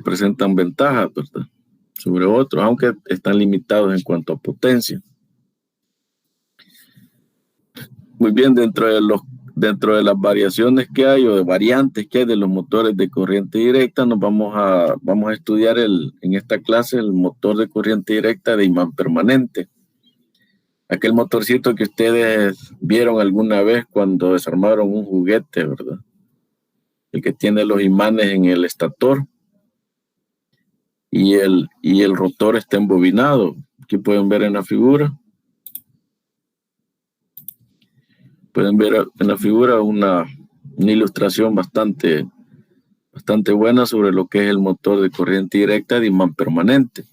presentan ventajas, ¿verdad?, sobre otros, aunque están limitados en cuanto a potencia. Muy bien, dentro de las variaciones que hay o de variantes que hay de los motores de corriente directa, vamos a estudiar en esta clase el motor de corriente directa de imán permanente. Aquel motorcito que ustedes vieron alguna vez cuando desarmaron un juguete, ¿verdad? El que tiene los imanes en el estator y el rotor está embobinado. Aquí pueden ver en la figura. Pueden ver en la figura una ilustración bastante buena sobre lo que es el motor de corriente directa de imán permanente.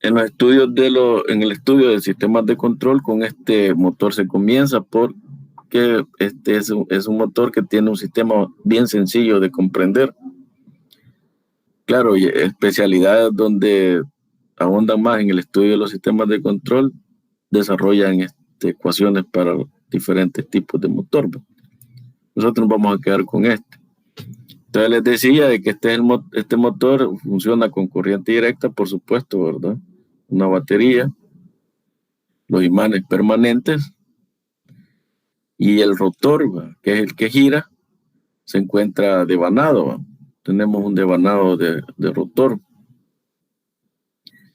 En el estudio de sistemas de control, con este motor se comienza porque es un motor que tiene un sistema bien sencillo de comprender. Claro, y especialidades donde ahondan más en el estudio de los sistemas de control, desarrollan ecuaciones para diferentes tipos de motor. Nosotros nos vamos a quedar con este. Entonces les decía de que este motor funciona con corriente directa, por supuesto, ¿verdad? Una batería, los imanes permanentes y el rotor, ¿verdad?, que es el que gira, se encuentra devanado, ¿verdad? Tenemos un devanado de rotor.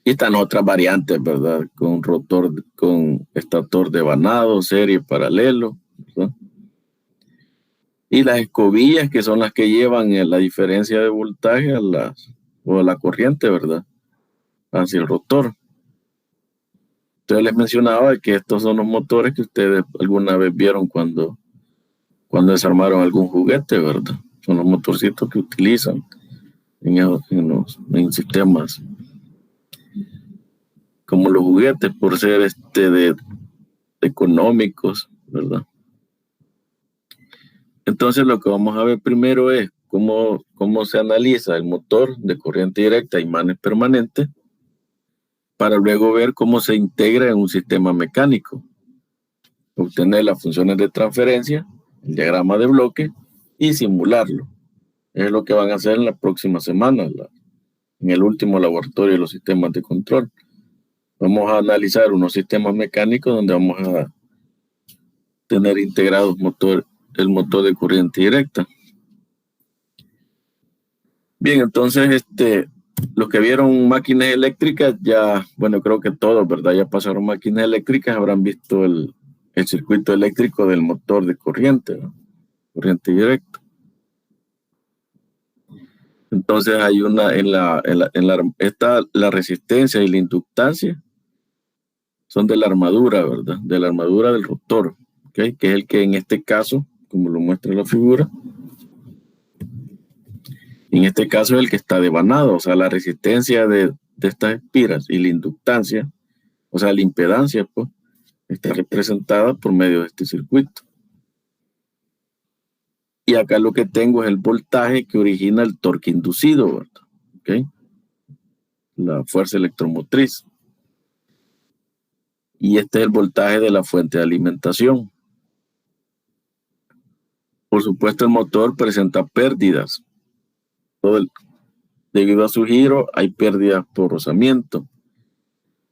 Y están otras variantes, ¿verdad? Con estator devanado, serie, paralelo, ¿verdad? Y las escobillas, que son las que llevan la diferencia de voltaje a la corriente, ¿verdad?, hacia el rotor. Entonces les mencionaba que estos son los motores que ustedes alguna vez vieron cuando desarmaron algún juguete, ¿verdad? Son los motorcitos que utilizan en sistemas como los juguetes, por ser económicos, ¿verdad? Entonces lo que vamos a ver primero es cómo se analiza el motor de corriente directa a imanes permanentes, para luego ver cómo se integra en un sistema mecánico, obtener las funciones de transferencia, el diagrama de bloque y simularlo. Es lo que van a hacer en la próxima semana, en el último laboratorio de los sistemas de control. Vamos a analizar unos sistemas mecánicos donde vamos a tener integrados el motor de corriente directa. Bien, entonces los que vieron máquinas eléctricas ya, bueno, creo que todos, ¿verdad?, ya pasaron máquinas eléctricas, habrán visto el circuito eléctrico del motor de corriente, ¿no?, corriente directa. Entonces hay la resistencia y la inductancia son de la armadura, ¿verdad?, de la armadura del rotor, ¿okay?, que es el que en este caso, como lo muestra la figura, en este caso es el que está devanado, o sea, la resistencia de estas espiras y la inductancia, o sea, la impedancia, pues, está representada por medio de este circuito. Y acá lo que tengo es el voltaje que origina el torque inducido, ¿verdad? ¿Okay?, la fuerza electromotriz. Y este es el voltaje de la fuente de alimentación. Por supuesto, el motor presenta pérdidas. Debido a su giro, hay pérdidas por rozamiento.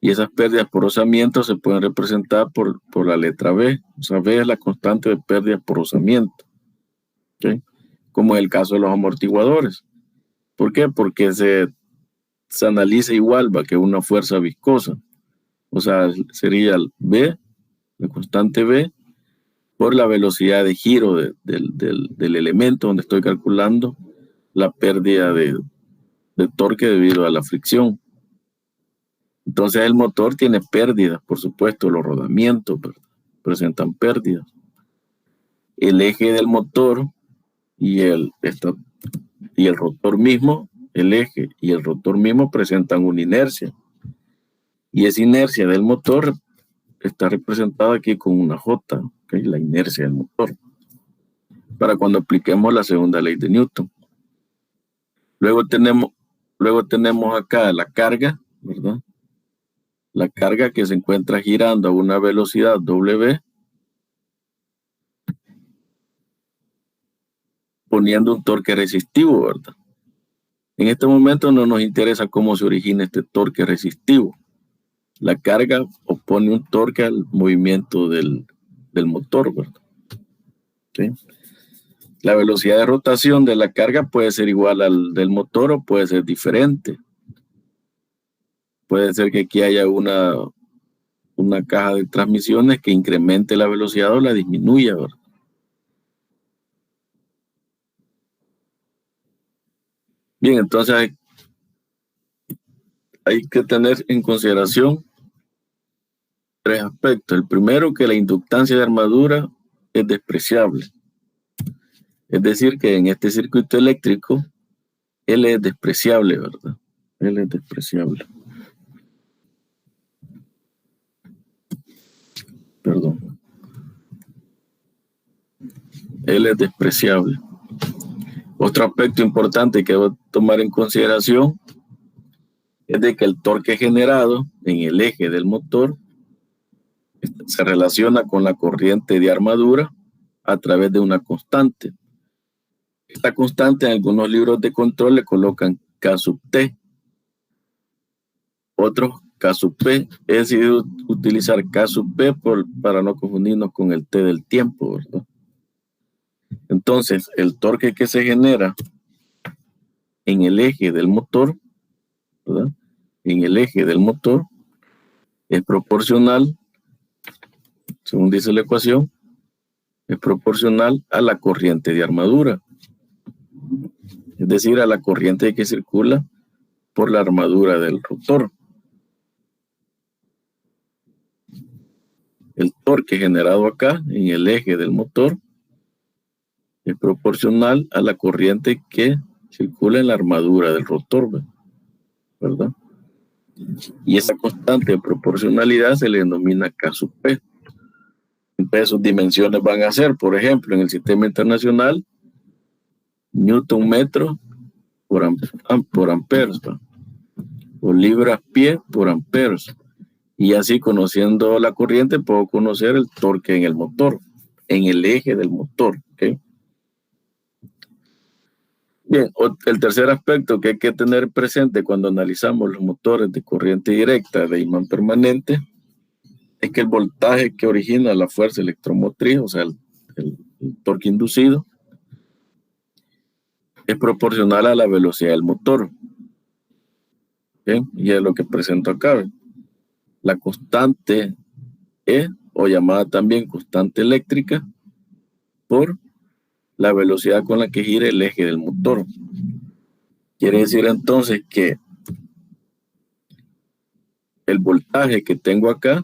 Y esas pérdidas por rozamiento se pueden representar por la letra B. O sea, B es la constante de pérdidas por rozamiento, ¿okay?, como en el caso de los amortiguadores. ¿Por qué? Porque se analiza igual, ¿va?, que una fuerza viscosa. O sea, sería el B, la constante B, por la velocidad de giro del elemento donde estoy calculando la pérdida de torque debido a la fricción. Entonces el motor tiene pérdidas, por supuesto, los rodamientos presentan pérdidas. El eje del motor y el rotor mismo, el eje y el rotor mismo presentan una inercia. Y esa inercia del motor está representada aquí con una J, ¿okay?, la inercia del motor, para cuando apliquemos la segunda ley de Newton. Luego tenemos acá la carga, ¿verdad? La carga que se encuentra girando a una velocidad W, poniendo un torque resistivo, ¿verdad? En este momento no nos interesa cómo se origina este torque resistivo. La carga opone un torque al movimiento del motor, ¿verdad? ¿Sí? La velocidad de rotación de la carga puede ser igual al del motor o puede ser diferente. Puede ser que aquí haya una caja de transmisiones que incremente la velocidad o la disminuya, ¿verdad? Bien, entonces hay que tener en consideración tres aspectos. El primero, que la inductancia de armadura es despreciable. Es decir, que en este circuito eléctrico, L es despreciable, ¿verdad? L es despreciable. Perdón. L es despreciable. Otro aspecto importante que debo tomar en consideración es de que el torque generado en el eje del motor se relaciona con la corriente de armadura a través de una constante. Esta constante en algunos libros de control le colocan K sub T, otros K sub P. He decidido utilizar K sub P para no confundirnos con el T del tiempo, ¿verdad? Entonces, el torque que se genera en el eje del motor, ¿verdad? En el eje del motor es proporcional, según dice la ecuación, es proporcional a la corriente de armadura, es decir, a la corriente que circula por la armadura del rotor. El torque generado acá en el eje del motor es proporcional a la corriente que circula en la armadura del rotor, ¿verdad? Y esa constante de proporcionalidad se le denomina K sub P. Entonces sus dimensiones van a ser, por ejemplo, en el sistema internacional, newton metro por amperes, ¿va? O libras pie por amperes. Y así, conociendo la corriente, puedo conocer el torque en el motor, en el eje del motor, ¿ok? Bien, el tercer aspecto que hay que tener presente cuando analizamos los motores de corriente directa de imán permanente es que el voltaje que origina la fuerza electromotriz, o sea, el torque inducido, es proporcional a la velocidad del motor. ¿Bien? Y es lo que presento acá. ¿Ven? La constante E, o llamada también constante eléctrica, por la velocidad con la que gira el eje del motor. Quiere decir entonces que el voltaje que tengo acá,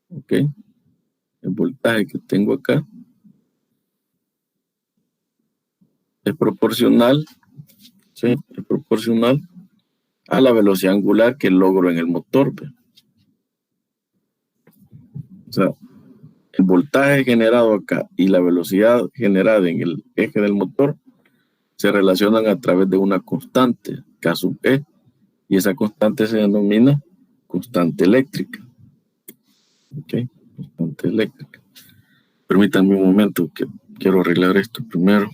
¿ok? El voltaje que tengo acá es proporcional, ¿sí? Es proporcional a la velocidad angular que logro en el motor. ¿Ve? O sea, el voltaje generado acá y la velocidad generada en el eje del motor se relacionan a través de una constante, K sub E, y esa constante se denomina constante eléctrica. ¿Ok? Constante eléctrica. Permítanme un momento que quiero arreglar esto primero.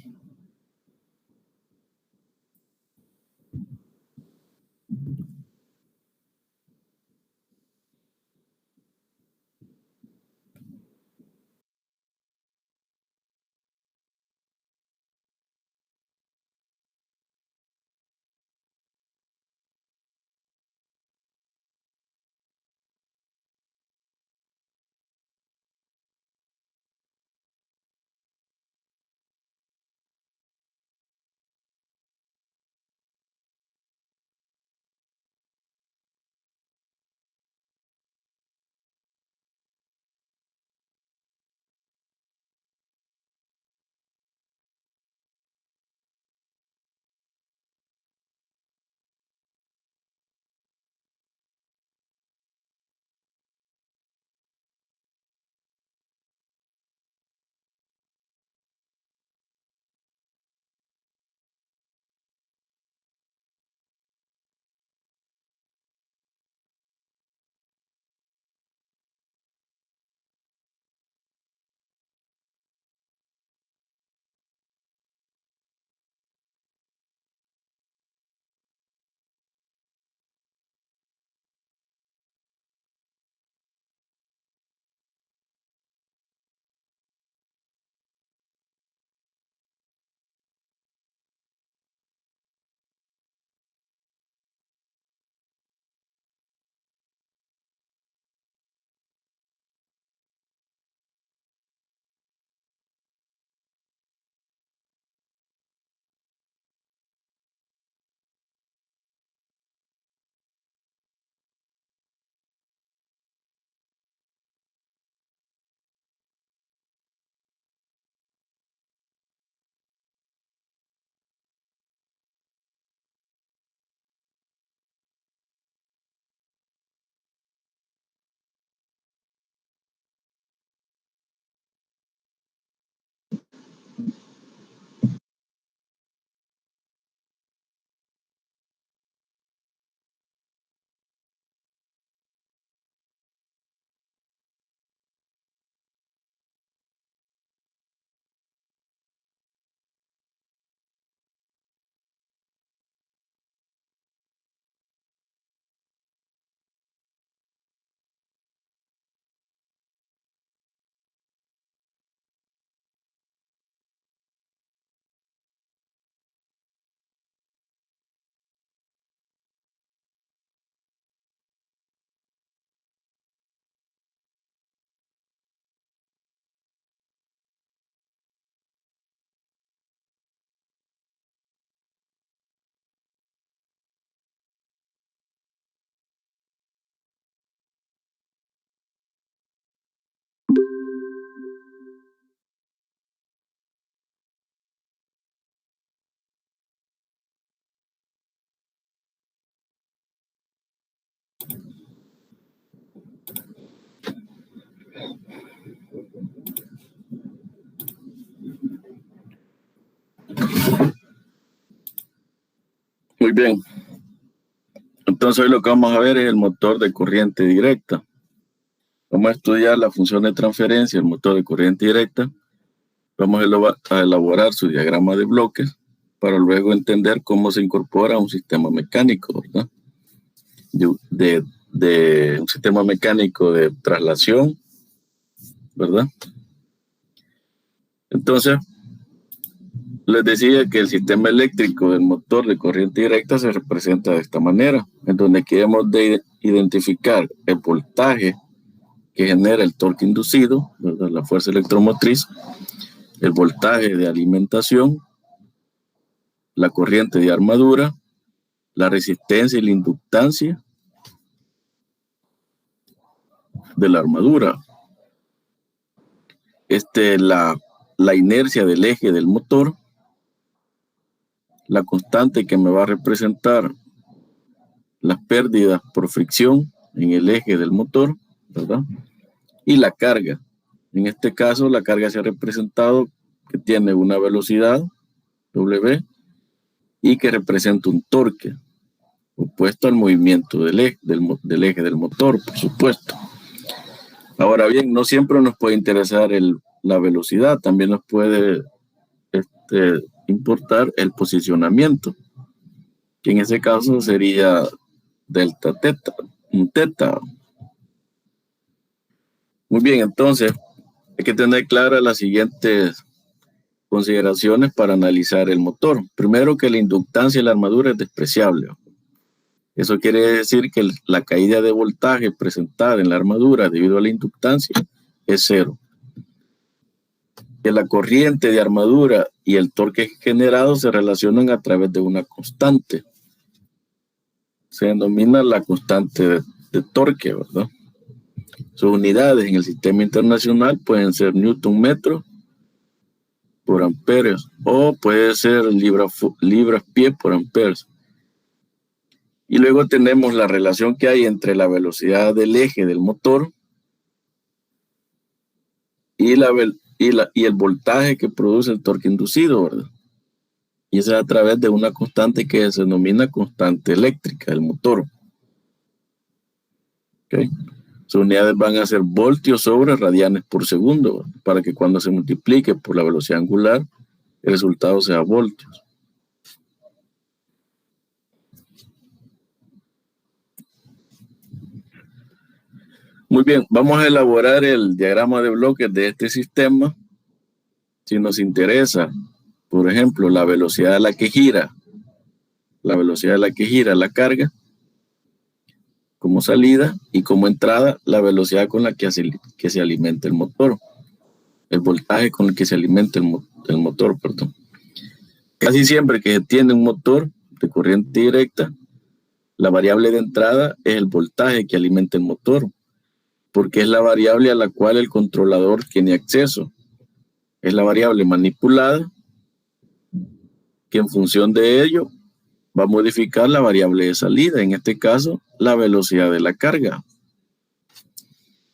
Muy bien. Entonces hoy lo que vamos a ver es el motor de corriente directa. Vamos a estudiar la función de transferencia del motor de corriente directa. Vamos a elaborar su diagrama de bloques para luego entender cómo se incorpora un sistema mecánico, ¿verdad? De un sistema mecánico de traslación, ¿verdad? Entonces, les decía que el sistema eléctrico del motor de corriente directa se representa de esta manera, en donde queremos identificar el voltaje que genera el torque inducido, ¿verdad? La fuerza electromotriz, el voltaje de alimentación, la corriente de armadura, la resistencia y la inductancia de la armadura, la inercia del eje del motor, la constante que me va a representar las pérdidas por fricción en el eje del motor, ¿verdad? Y la carga. En este caso, la carga se ha representado que tiene una velocidad, W, y que representa un torque, opuesto al movimiento del eje del motor, por supuesto. Ahora bien, no siempre nos puede interesar la velocidad, también nos puede importar el posicionamiento, que en ese caso sería delta teta, un teta. Muy bien, entonces hay que tener claras las siguientes consideraciones para analizar el motor. Primero, que la inductancia de la armadura es despreciable. Eso quiere decir que la caída de voltaje presentada en la armadura debido a la inductancia es cero. Que la corriente de armadura y el torque generado se relacionan a través de una constante. Se denomina la constante de torque, ¿verdad? Sus unidades en el sistema internacional pueden ser newton metro por amperes o puede ser libras pie por amperes. Y luego tenemos la relación que hay entre la velocidad del eje del motor y el voltaje que produce el torque inducido, ¿verdad? Y eso es a través de una constante que se denomina constante eléctrica del motor. ¿Okay? Sus unidades van a ser voltios sobre radianes por segundo, ¿verdad? Para que cuando se multiplique por la velocidad angular, el resultado sea voltios. Muy bien, vamos a elaborar el diagrama de bloques de este sistema. Si nos interesa, por ejemplo, la velocidad a la que gira la carga como salida y como entrada, la velocidad con la que se alimenta el motor, el voltaje con el que se alimenta el motor, perdón. Casi siempre que se tiene un motor de corriente directa, la variable de entrada es el voltaje que alimenta el motor, porque es la variable a la cual el controlador tiene acceso. Es la variable manipulada que en función de ello va a modificar la variable de salida, en este caso, la velocidad de la carga.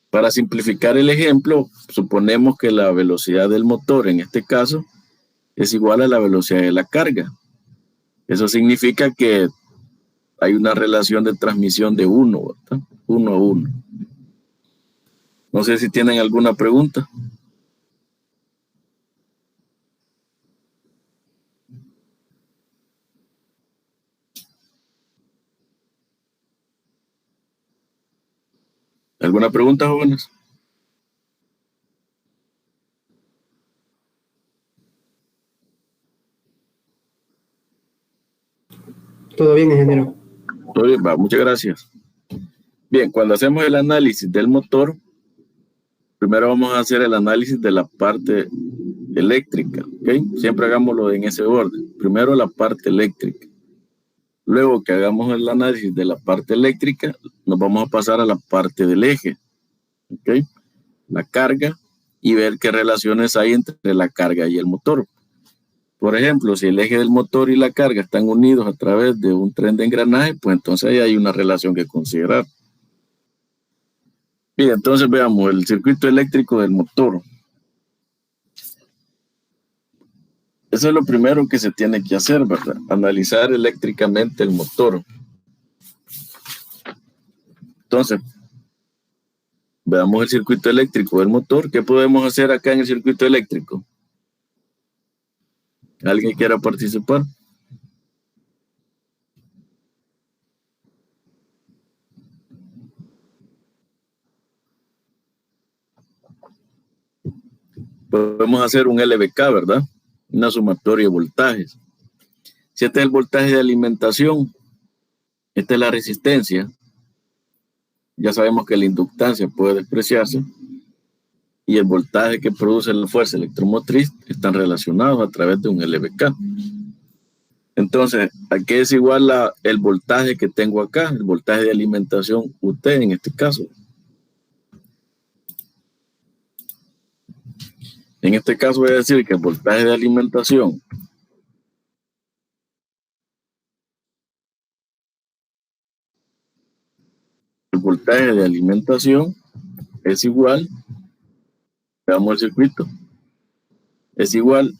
Para simplificar el ejemplo, suponemos que la velocidad del motor, en este caso, es igual a la velocidad de la carga. Eso significa que hay una relación de transmisión de 1, ¿verdad? 1 a 1. No sé si tienen alguna pregunta. ¿Alguna pregunta, jóvenes? Todo bien, ingeniero. Todo bien, va, muchas gracias. Bien, cuando hacemos el análisis del motor, primero vamos a hacer el análisis de la parte eléctrica, ¿ok? Siempre hagámoslo en ese orden. Primero la parte eléctrica. Luego que hagamos el análisis de la parte eléctrica, nos vamos a pasar a la parte del eje, ¿ok? La carga y ver qué relaciones hay entre la carga y el motor. Por ejemplo, si el eje del motor y la carga están unidos a través de un tren de engranaje, pues entonces ahí hay una relación que considerar. Bien, entonces veamos el circuito eléctrico del motor. Eso es lo primero que se tiene que hacer, ¿verdad? Analizar eléctricamente el motor. Entonces, veamos el circuito eléctrico del motor. ¿Qué podemos hacer acá en el circuito eléctrico? ¿Alguien quiera participar? Podemos hacer un LVK, ¿verdad? Una sumatoria de voltajes. Si este es el voltaje de alimentación, esta es la resistencia. Ya sabemos que la inductancia puede despreciarse y el voltaje que produce la fuerza electromotriz están relacionados a través de un LVK. Entonces, ¿a qué es igual el voltaje que tengo acá? El voltaje de alimentación UT en este caso. En este caso voy a decir que el voltaje de alimentación es igual, veamos el circuito, es igual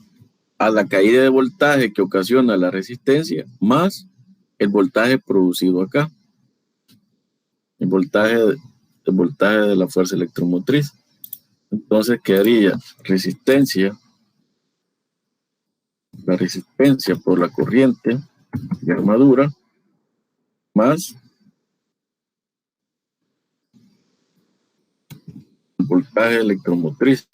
a la caída de voltaje que ocasiona la resistencia más el voltaje producido acá, el voltaje de la fuerza electromotriz. Entonces quedaría la resistencia por la corriente de armadura más el voltaje electromotriz.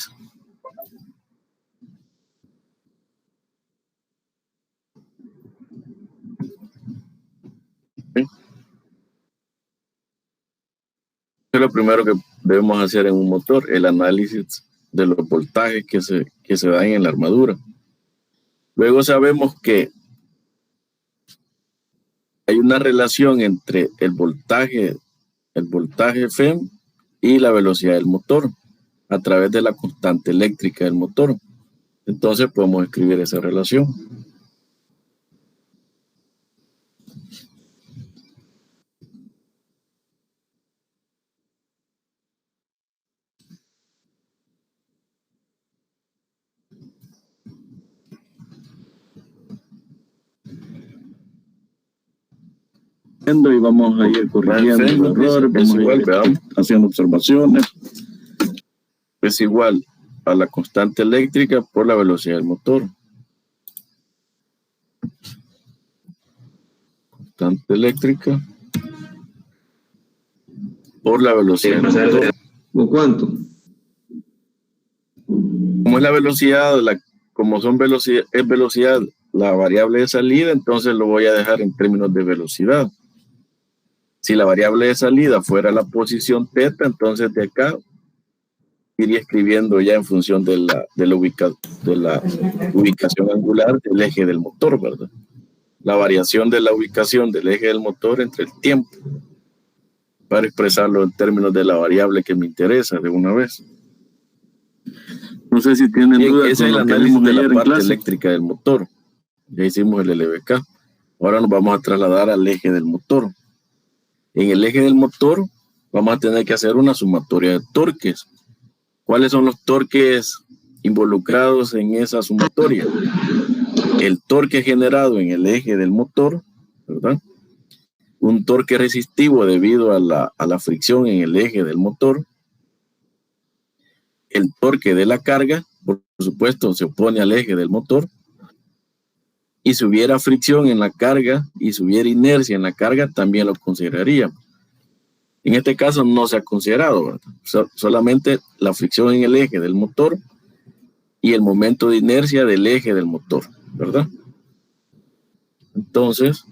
Eso es lo primero que debemos hacer en un motor, el análisis de los voltajes que se dan en la armadura. Luego sabemos que hay una relación entre el voltaje FEM y la velocidad del motor a través de la constante eléctrica del motor. Entonces podemos escribir esa relación. Y vamos a ir corrigiendo errores, vamos igual, haciendo observaciones. Es igual a la constante eléctrica por la velocidad del motor. Constante eléctrica por la velocidad del motor. ¿O cuánto? Como es la velocidad, es velocidad la variable de salida, entonces lo voy a dejar en términos de velocidad. Si la variable de salida fuera la posición θ, entonces de acá iría escribiendo ya en función de la ubicación angular del eje del motor, ¿verdad? La variación de la ubicación del eje del motor entre el tiempo, para expresarlo en términos de la variable que me interesa de una vez. No sé si tienen dudas. Ese es el análisis de la parte eléctrica del motor. Ya hicimos el LVK. Ahora nos vamos a trasladar al eje del motor. En el eje del motor vamos a tener que hacer una sumatoria de torques. ¿Cuáles son los torques involucrados en esa sumatoria? El torque generado en el eje del motor, ¿verdad? Un torque resistivo debido a la fricción en el eje del motor. El torque de la carga, por supuesto, se opone al eje del motor. Y si hubiera fricción en la carga y si hubiera inercia en la carga, también lo consideraríamos. En este caso no se ha considerado, ¿verdad? Solamente la fricción en el eje del motor y el momento de inercia del eje del motor, ¿verdad? Entonces,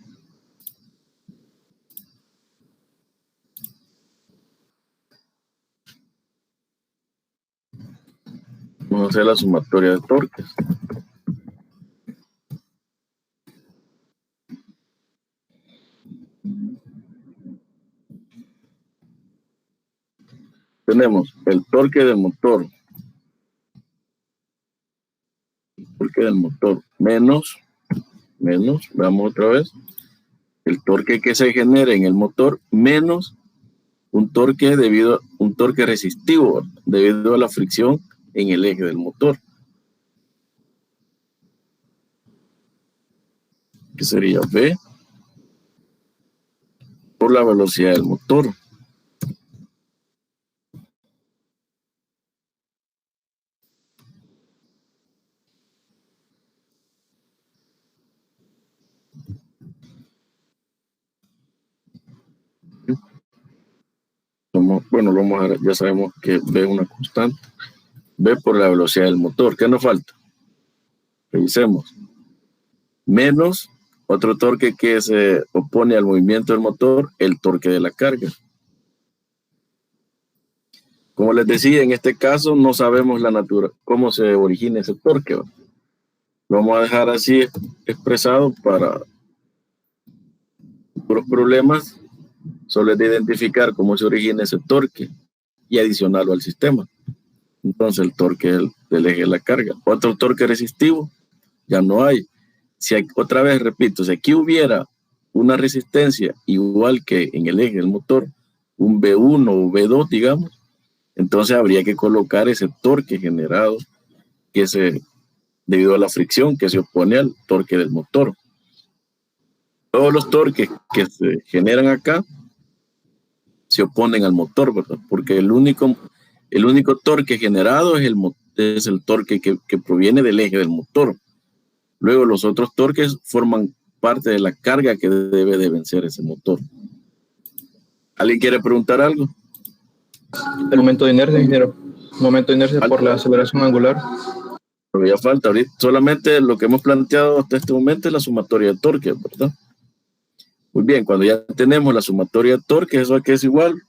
vamos a hacer la sumatoria de torques. Tenemos el torque del motor. Menos, veamos otra vez, el torque que se genera en el motor menos un torque resistivo debido a la fricción en el eje del motor. que sería V por la velocidad del motor. Bueno, ya sabemos que V es una constante. V por la velocidad del motor. ¿Qué nos falta? Revisemos. Menos otro torque que se opone al movimiento del motor, el torque de la carga. Como les decía, en este caso no sabemos cómo se origina ese torque. Lo vamos a dejar así expresado para futuros problemas. Solo es de identificar cómo se origina ese torque y adicionarlo al sistema. Entonces el torque del eje de la carga. Otro torque resistivo ya no hay. Otra vez repito, si aquí hubiera una resistencia igual que en el eje del motor, un V1 o V2, digamos, entonces habría que colocar ese torque generado debido a la fricción que se opone al torque del motor. Todos los torques que se generan acá se oponen al motor, ¿verdad? Porque el único torque generado es el torque que proviene del eje del motor. Luego los otros torques forman parte de la carga que debe de vencer ese motor. ¿Alguien quiere preguntar algo? El momento de inercia, ingeniero. Momento de inercia por la aceleración angular. Pero ya falta ahorita. Solamente lo que hemos planteado hasta este momento es la sumatoria de torque, ¿verdad? Muy bien, cuando ya tenemos la sumatoria de torque, ¿eso aquí es igual,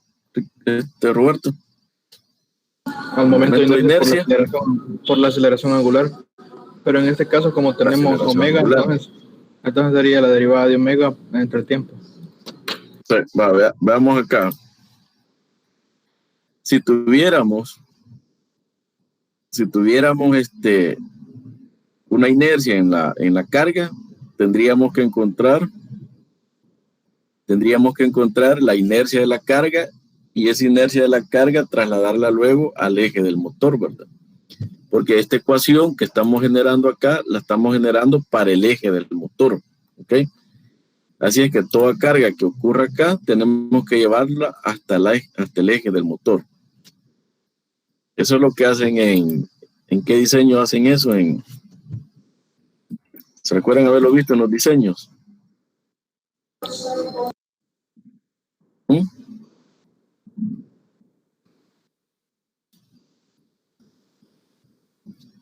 Roberto? Al momento de inercia por la aceleración angular. Pero en este caso, como tenemos omega, entonces sería la derivada de omega entre el tiempo. Sí, veamos acá. Si tuviéramos una inercia en la carga, tendríamos que encontrar la inercia de la carga y esa inercia de la carga trasladarla luego al eje del motor, ¿verdad? Porque esta ecuación que estamos generando acá, la estamos generando para el eje del motor, ¿ok? Así es que toda carga que ocurra acá, tenemos que llevarla hasta el eje del motor. Eso es lo que hacen ¿en qué diseño hacen eso? ¿Se recuerdan haberlo visto en los diseños?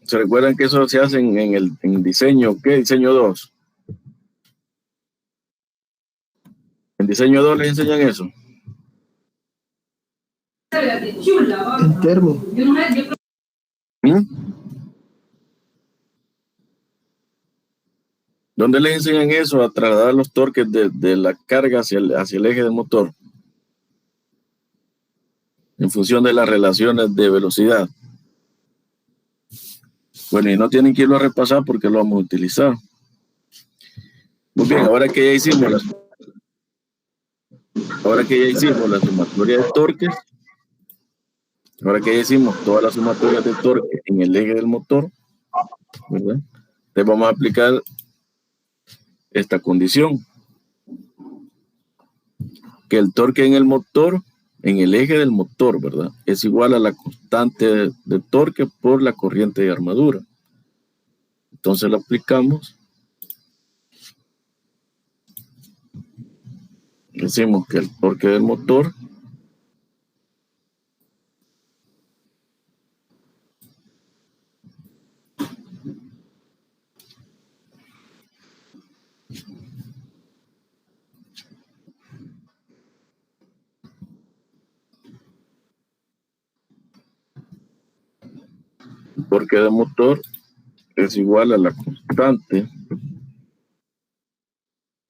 ¿Se recuerdan que eso se hace en diseño? ¿Qué? Diseño 2. ¿En diseño 2 les enseñan eso? En termo. ¿Dónde les enseñan eso? A trasladar los torques de la carga hacia el eje del motor. En función de las relaciones de velocidad. Bueno, y no tienen que irlo a repasar porque lo vamos a utilizar. Muy bien, ahora que ya hicimos la sumatoria de torques, ahora que ya hicimos todas las sumatorias de torque en el eje del motor, ¿verdad? Entonces vamos a aplicar esta condición. Que el torque en el motor, en el eje del motor, ¿verdad? Es igual a la constante de torque por la corriente de armadura. Entonces lo aplicamos. Decimos que el torque del motor es igual a la constante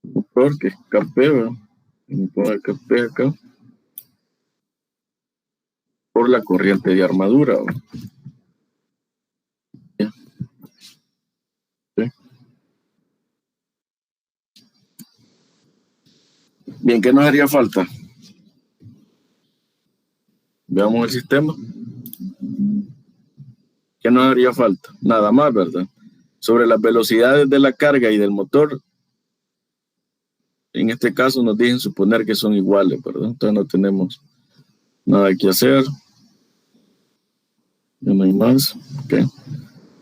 motor, que es Kp, ¿verdad? Vamos a poner Kp acá, por la corriente de armadura, ¿verdad? ¿Sí? Bien, ¿qué nos haría falta? Veamos el sistema. ¿Qué nos haría falta? Nada más, ¿verdad? Sobre las velocidades de la carga y del motor, en este caso nos dicen suponer que son iguales, ¿verdad? Entonces no tenemos nada que hacer. Ya no hay más. Okay.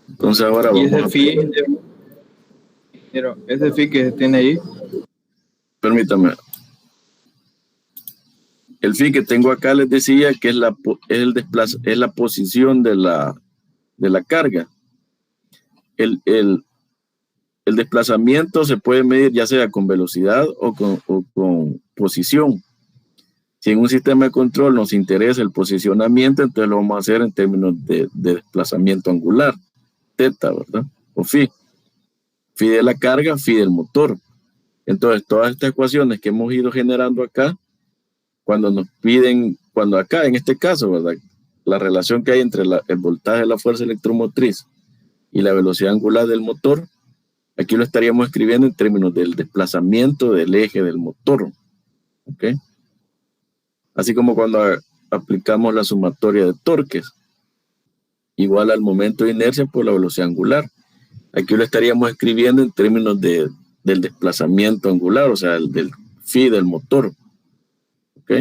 Entonces ahora vamos a... ese phi que tiene ahí. Permítame. El phi que tengo acá les decía que es la posición de la carga. El desplazamiento se puede medir ya sea con velocidad o con posición. Si en un sistema de control nos interesa el posicionamiento, entonces lo vamos a hacer en términos de desplazamiento angular, teta, ¿verdad? O phi. Phi de la carga, phi del motor. Entonces, todas estas ecuaciones que hemos ido generando acá, cuando nos piden, cuando acá, en este caso, ¿verdad? La relación que hay entre el voltaje de la fuerza electromotriz y la velocidad angular del motor, aquí lo estaríamos escribiendo en términos del desplazamiento del eje del motor. ¿Ok? Así como cuando aplicamos la sumatoria de torques, igual al momento de inercia por la velocidad angular. Aquí lo estaríamos escribiendo en términos del desplazamiento angular, o sea, del phi del motor. ¿Ok?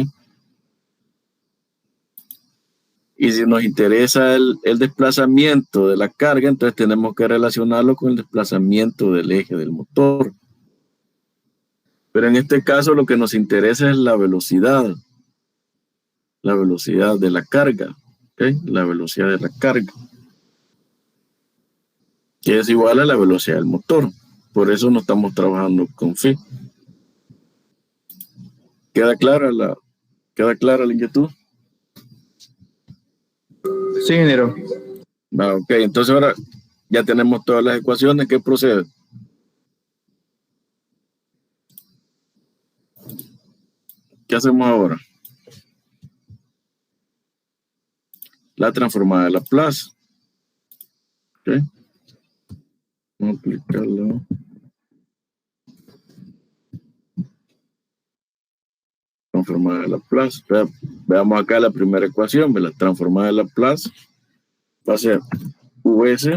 Y si nos interesa el desplazamiento de la carga, entonces tenemos que relacionarlo con el desplazamiento del eje del motor. Pero en este caso lo que nos interesa es la velocidad de la carga, ¿okay? La velocidad de la carga, que es igual a la velocidad del motor. Por eso no estamos trabajando con phi. ¿Queda clara la inquietud? Sí, ingeniero. Ok, entonces ahora ya tenemos todas las ecuaciones. ¿Qué procede? ¿Qué hacemos ahora? La transformada de Laplace. ¿Ok? Vamos a aplicarlo. Transformada de Laplace. Veamos acá la primera ecuación. La transformada de Laplace va a ser US,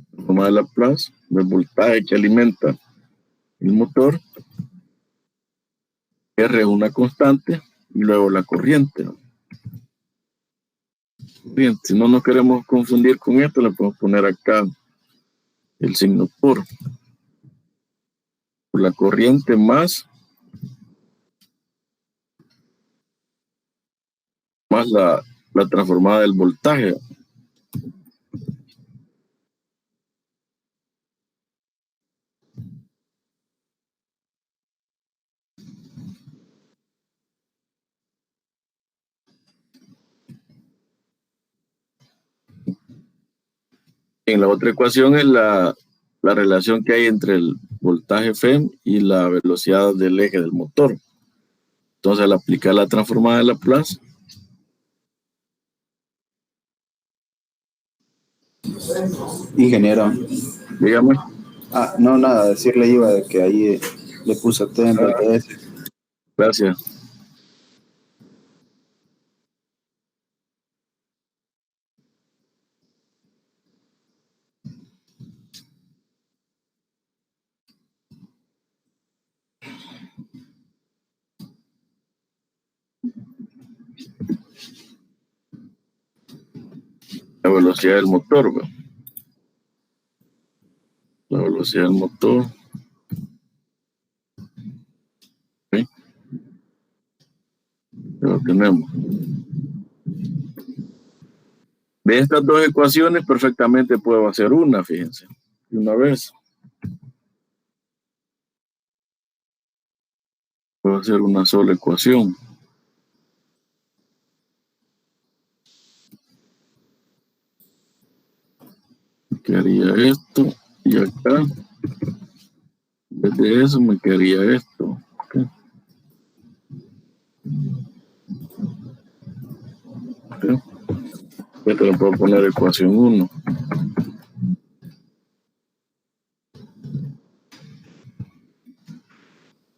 transformada de Laplace, del voltaje que alimenta el motor. R es una constante y luego la corriente. Bien, si no nos queremos confundir con esto, le podemos poner acá el signo por la corriente más la transformada del voltaje. En la otra ecuación es la relación que hay entre el voltaje Φ y la velocidad del eje del motor. Entonces, al aplicar la transformada de Laplace, ingeniero. Dígame. No, nada, decirle iba de que ahí le puse T en vez de S. Gracias. La velocidad del motor, ¿ve? La velocidad del motor. ¿Sí? Lo tenemos. De estas dos ecuaciones perfectamente puedo hacer una, fíjense, de una vez. Puedo hacer una sola ecuación. Me quedaría esto y acá. En vez de eso me quedaría esto. Okay. Okay. Esto le puedo poner ecuación 1.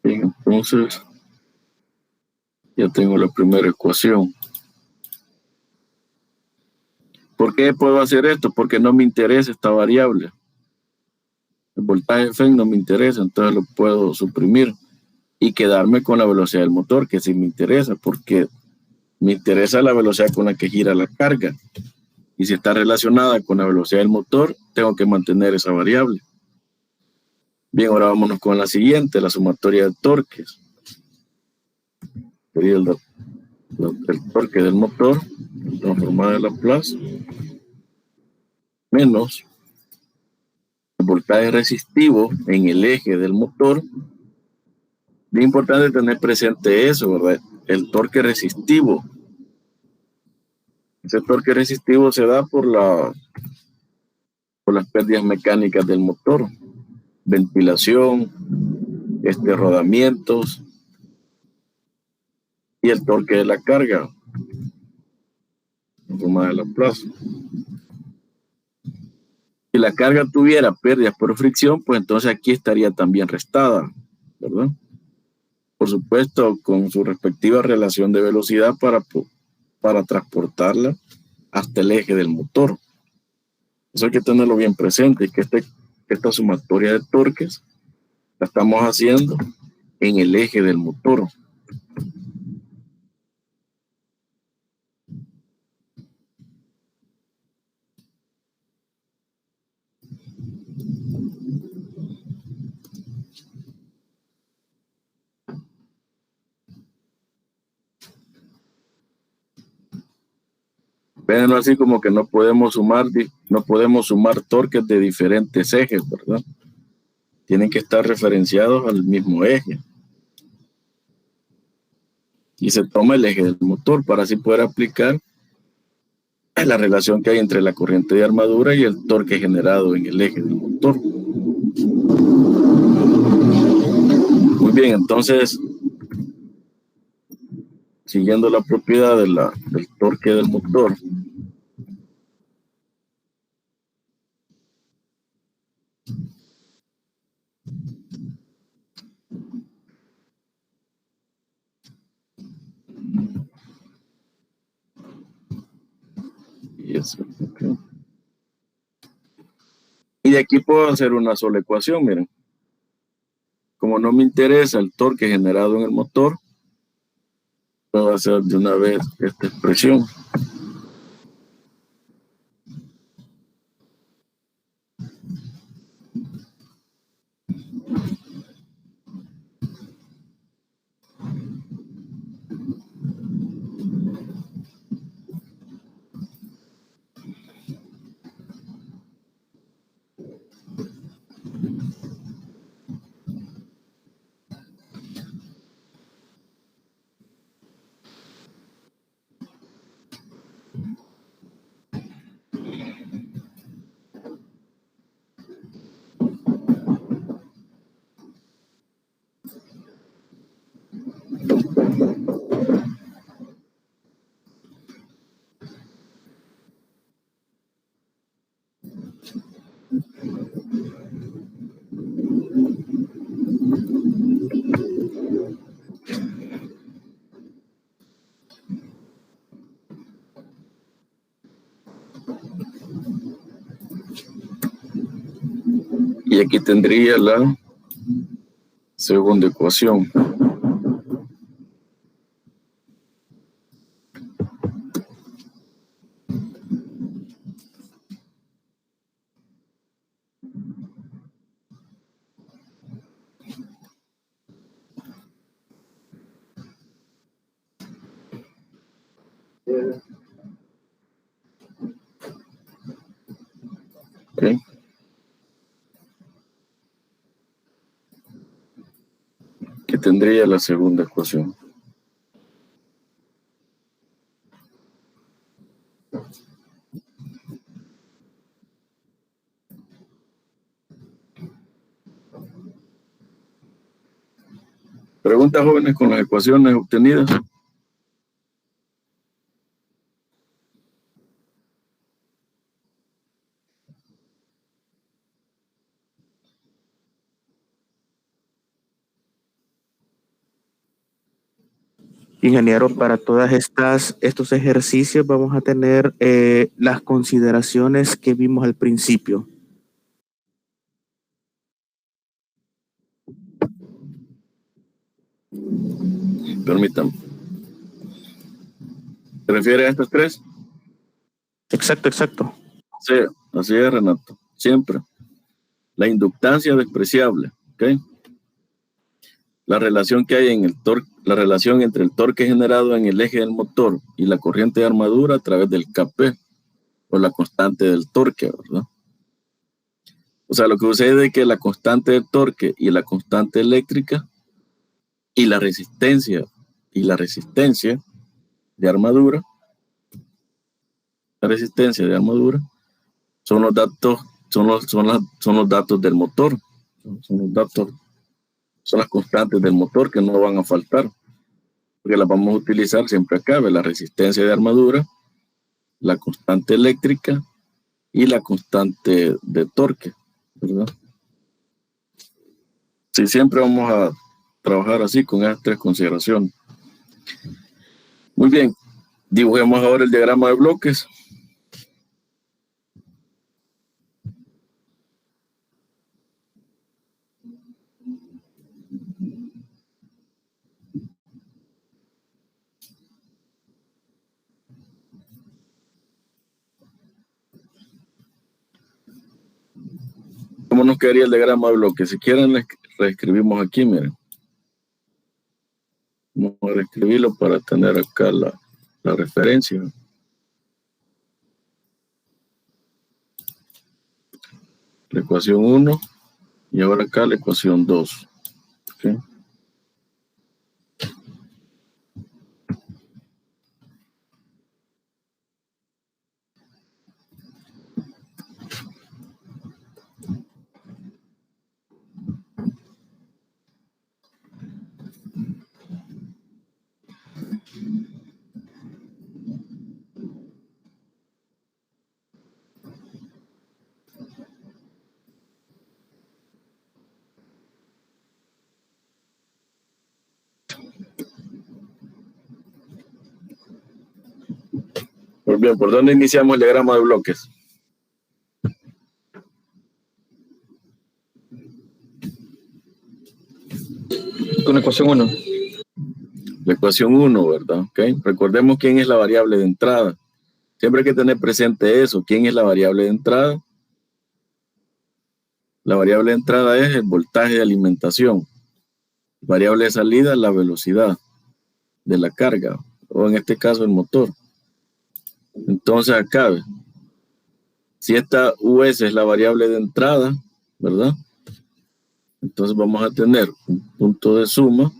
Bien, entonces ya tengo la primera ecuación. ¿Por qué puedo hacer esto? Porque no me interesa esta variable. El voltaje Φ no me interesa, entonces lo puedo suprimir. y quedarme con la velocidad del motor, que sí me interesa, porque me interesa la velocidad con la que gira la carga. Y si está relacionada con la velocidad del motor, tengo que mantener esa variable. Bien, ahora vámonos con la siguiente, la sumatoria de torques. Sería el torque del motor, transformada de Laplace, menos el voltaje resistivo en el eje del motor. Bien importante tener presente eso, ¿verdad? El torque resistivo. Ese torque resistivo se da por las pérdidas mecánicas del motor, ventilación, rodamientos y el torque de la carga, en forma de Laplace. Si la carga tuviera pérdidas por fricción, pues entonces aquí estaría también restada, ¿verdad? Por supuesto, con su respectiva relación de velocidad para transportarla hasta el eje del motor. Eso hay que tenerlo bien presente, que esta sumatoria de torques la estamos haciendo en el eje del motor. Véanlo así como que no podemos sumar torques de diferentes ejes, ¿verdad? Tienen que estar referenciados al mismo eje. Y se toma el eje del motor para así poder aplicar la relación que hay entre la corriente de armadura y el torque generado en el eje del motor. Muy bien, entonces, siguiendo la propiedad del torque del motor, y de aquí puedo hacer una sola ecuación, miren. Como no me interesa el torque generado en el motor, puedo hacer de una vez esta expresión. Y aquí tendría la segunda ecuación. Okay. Que tendría la segunda ecuación. Preguntas, jóvenes, con las ecuaciones obtenidas. Ingeniero, para todas estos ejercicios vamos a tener las consideraciones que vimos al principio. Permítame. ¿Se refiere a estos tres? Exacto. Sí, así es, Renato. Siempre. La inductancia despreciable, ¿ok? La relación que hay en el torque, la relación entre el torque generado en el eje del motor y la corriente de armadura a través del Kp, o la constante del torque, ¿verdad? O sea, lo que sucede es que la constante del torque y la constante eléctrica y la resistencia de armadura, son los datos, son los datos del motor, son las constantes del motor que no van a faltar, porque las vamos a utilizar siempre acá, la resistencia de armadura, la constante eléctrica y la constante de torque, ¿verdad? Sí, siempre vamos a trabajar así con estas tres consideraciones. Muy bien, dibujemos ahora el diagrama de bloques. ¿Cómo nos quedaría el diagrama de bloques? Si quieren, reescribimos aquí, miren. Vamos a reescribirlo para tener acá la referencia. La ecuación 1 y ahora acá la ecuación 2. ¿Okay? Pues bien, ¿por dónde iniciamos el diagrama de bloques? Con la ecuación 1. La ecuación 1, ¿verdad? Okay. Recordemos quién es la variable de entrada. Siempre hay que tener presente eso. ¿Quién es la variable de entrada? La variable de entrada es el voltaje de alimentación. Variable de salida, la velocidad de la carga, o en este caso el motor. Entonces acá, si esta US es la variable de entrada, ¿verdad? Entonces vamos a tener un punto de suma.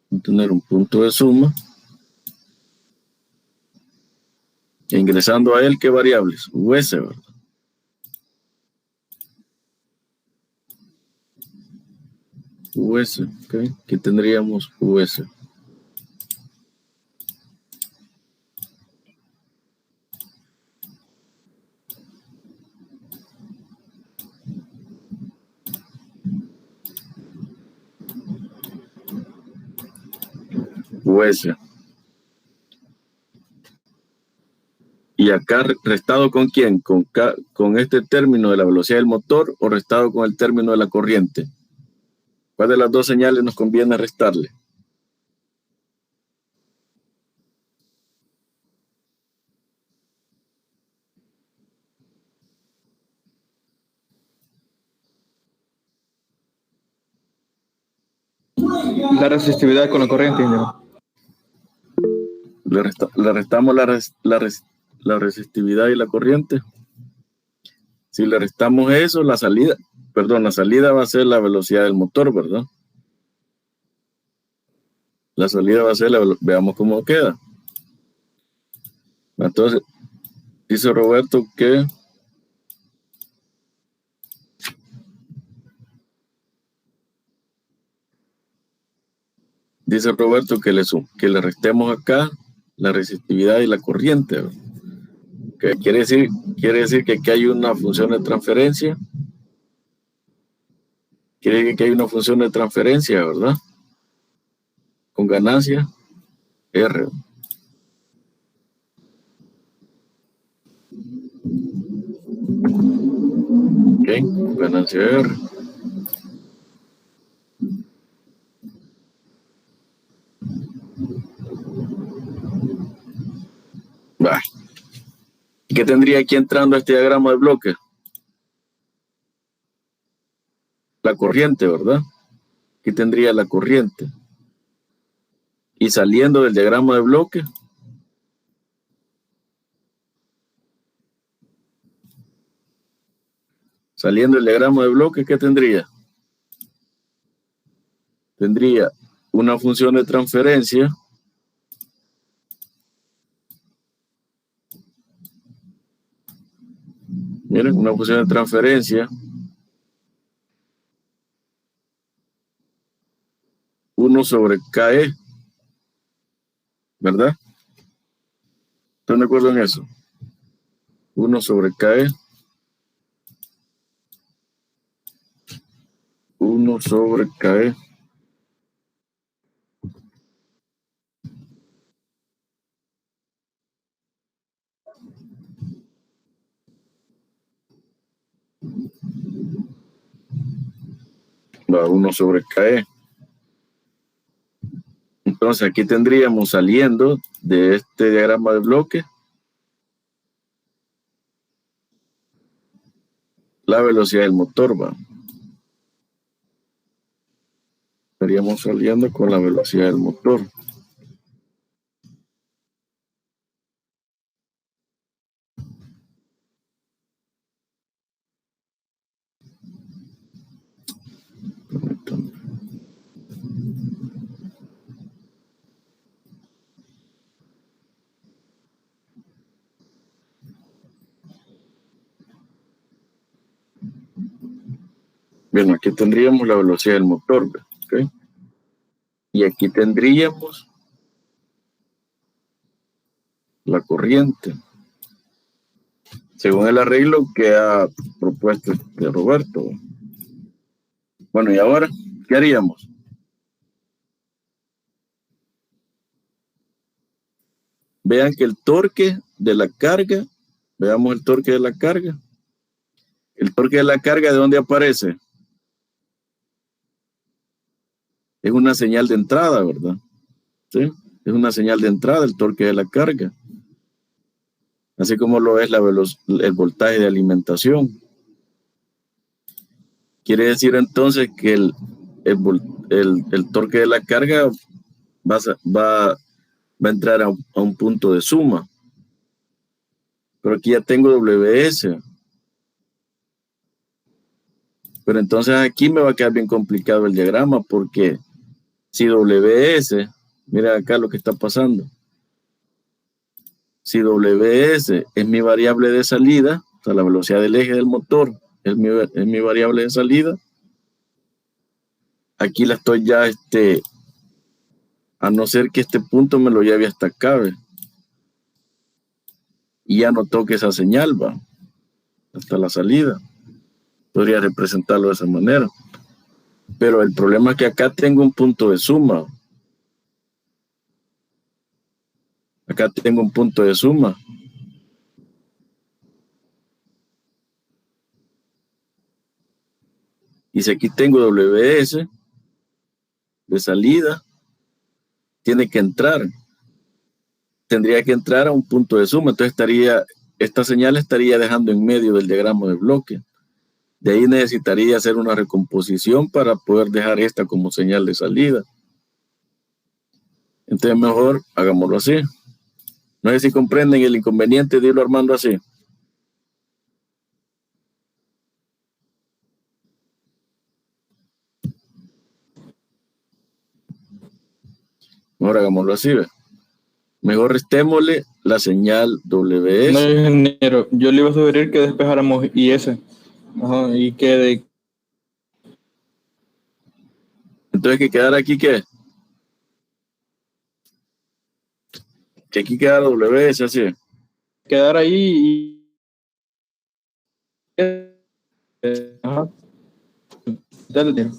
Vamos a tener un punto de suma. E ingresando a él, ¿qué variables? US, ¿verdad? US, ¿ok? Aquí tendríamos US. US. Y acá restado con quién, con este término de la velocidad del motor o restado con el término de la corriente. ¿Cuál de las dos señales nos conviene restarle? La resistividad con la corriente, ¿no? Le restamos la resistividad y la corriente. Si le restamos eso, la salida va a ser la velocidad del motor, ¿verdad? La salida va a ser veamos cómo queda. Entonces, dice Roberto que le restemos acá la resistividad y la corriente, ¿verdad? Que quiere decir que aquí hay una función de transferencia. Quiere decir que hay una función de transferencia, ¿verdad? Con ganancia R. Ok, ganancia R. ¿Qué tendría aquí entrando a este diagrama de bloque? La corriente, ¿verdad? Aquí tendría la corriente. Y saliendo del diagrama de bloque, ¿qué tendría? Tendría una función de transferencia miren, una función de transferencia 1 sobre KE, ¿verdad? ¿Están de acuerdo en eso? 1 sobre KE. 1 sobre KE. Va 1 sobre KE. Entonces aquí tendríamos saliendo de este diagrama de bloque la velocidad del motor, va. Estaríamos saliendo con la velocidad del motor. Bien, aquí tendríamos la velocidad del motor, ¿ok? Y aquí tendríamos la corriente, según el arreglo que ha propuesto Roberto. Bueno, y ahora, ¿qué haríamos? Vean que el torque de la carga, veamos el torque de la carga. El torque de la carga, ¿de dónde aparece? Es una señal de entrada, ¿verdad? ¿Sí? Es una señal de entrada el torque de la carga. Así como lo es el voltaje de alimentación. Quiere decir entonces que el torque de la carga va a entrar a un punto de suma. Pero aquí ya tengo WS. Pero entonces aquí me va a quedar bien complicado el diagrama porque si WS, mira acá lo que está pasando. Si WS es mi variable de salida, o sea, la velocidad del eje del motor es mi variable de salida, aquí la estoy ya, a no ser que este punto me lo lleve hasta acá, ¿ve? Y ya no toque esa señal, va, hasta la salida. Podría representarlo de esa manera. Pero el problema es que acá tengo un punto de suma. Acá tengo un punto de suma. Y si aquí tengo WS de salida, tiene que entrar. Tendría que entrar a un punto de suma. Entonces esta señal estaría dejando en medio del diagrama de bloque. De ahí necesitaría hacer una recomposición para poder dejar esta como señal de salida. Entonces mejor hagámoslo así. No sé si comprenden el inconveniente de irlo armando así. Mejor hagámoslo así, ¿ve? Mejor restémosle la señal WS. No, ingeniero, yo le iba a sugerir que despejáramos IS. Ajá, y quede. Entonces que quedara aquí, ¿qué? Que aquí quedara WS así. Quedar ahí y. Ajá. Dale.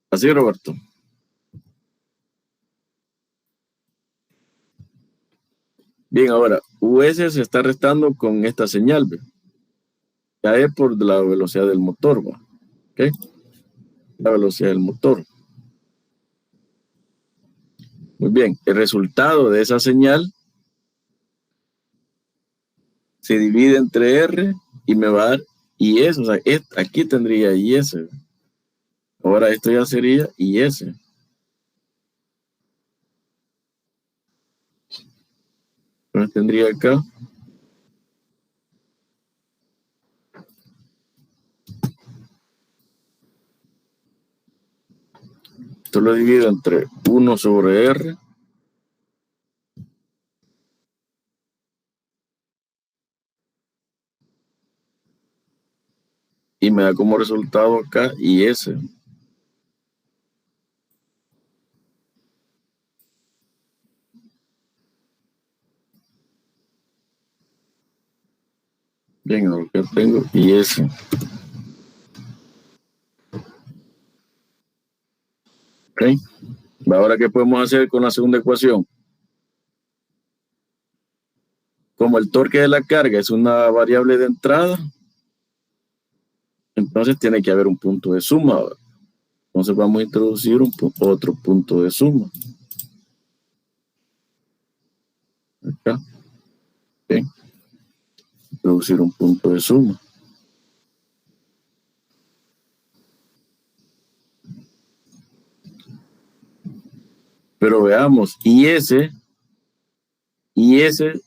Así, Roberto. Bien, ahora, US se está restando con esta señal, ¿ve? Ya es por la velocidad del motor, ¿va? ¿Ok? La velocidad del motor. Muy bien, el resultado de esa señal se divide entre R y me va a dar IS, o sea, aquí tendría IS. Ahora esto ya sería IS. Entonces tendría acá esto lo divido entre 1 sobre R y me da como resultado acá IS. Bien, ahora que tengo IS. ¿Okay? Ahora, ¿qué podemos hacer con la segunda ecuación? Como el torque de la carga es una variable de entrada, entonces tiene que haber un punto de suma. Entonces vamos a introducir otro punto de suma. Acá. ¿Okay? Introducir un punto de suma. Pero veamos, IS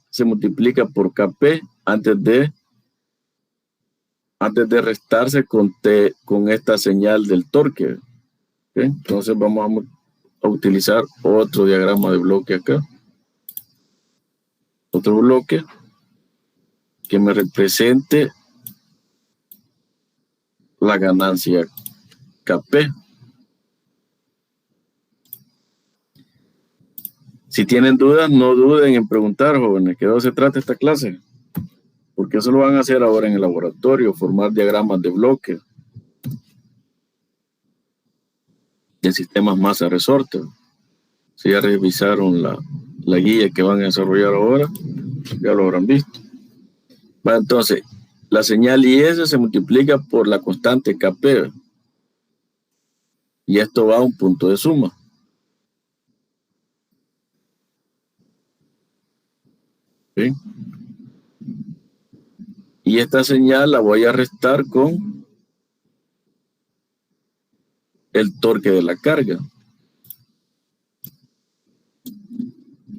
se multiplica por KP antes de restarse con esta señal del torque. ¿Okay? Entonces vamos a utilizar otro diagrama de bloque acá. Otro bloque que me represente la ganancia KP. Si tienen dudas, no duden en preguntar, jóvenes, ¿qué de se trata esta clase? Porque eso lo van a hacer ahora en el laboratorio, formar diagramas de bloque de sistemas masa-resorte. Si ya revisaron la guía que van a desarrollar ahora, ya lo habrán visto. Bueno, entonces, la señal IS se multiplica por la constante KP. Y esto va a un punto de suma. ¿Sí? Y esta señal la voy a restar con el torque de la carga.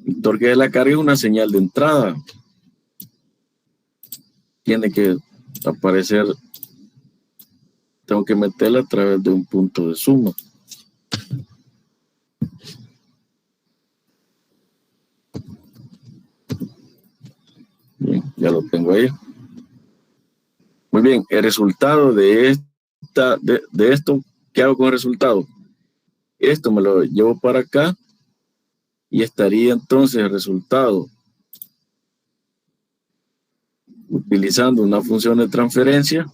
El torque de la carga es una señal de entrada. Tiene que aparecer, tengo que meterla a través de un punto de suma. Bien, ya lo tengo ahí. Muy bien, el resultado de esto, ¿qué hago con el resultado? Esto me lo llevo para acá y estaría entonces el resultado utilizando una función de transferencia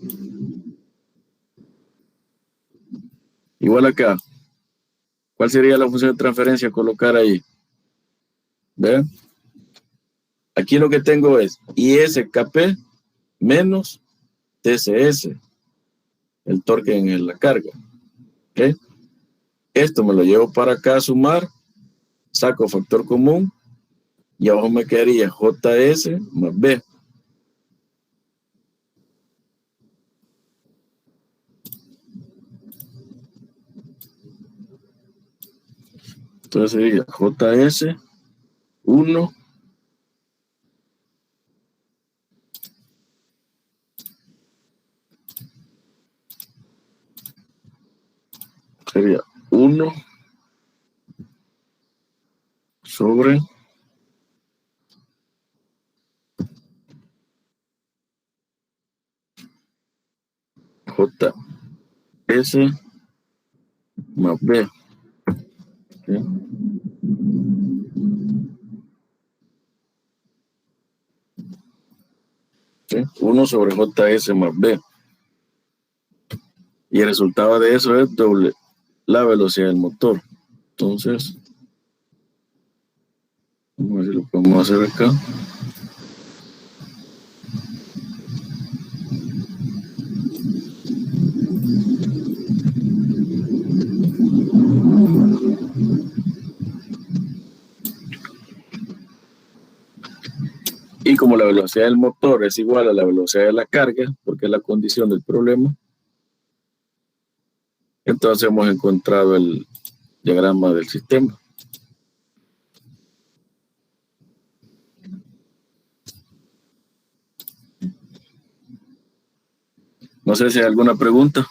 igual acá. ¿Cuál sería la función de transferencia a colocar ahí? ¿Ven? Aquí lo que tengo es ISKP menos TCS, el torque en la carga. ¿Okay? Esto me lo llevo para acá a sumar, saco factor común y abajo me quedaría JS más B. Entonces sería JS 1 sería 1 sobre JS más B. ¿Sí? ¿Sí? 1 sobre JS más B. Y el resultado de eso es doble la velocidad del motor. Entonces, vamos a ver si lo podemos hacer acá. Y como como la velocidad del motor es igual a la velocidad de la carga, porque es la condición del problema, entonces hemos encontrado el diagrama del sistema. No sé si hay alguna pregunta.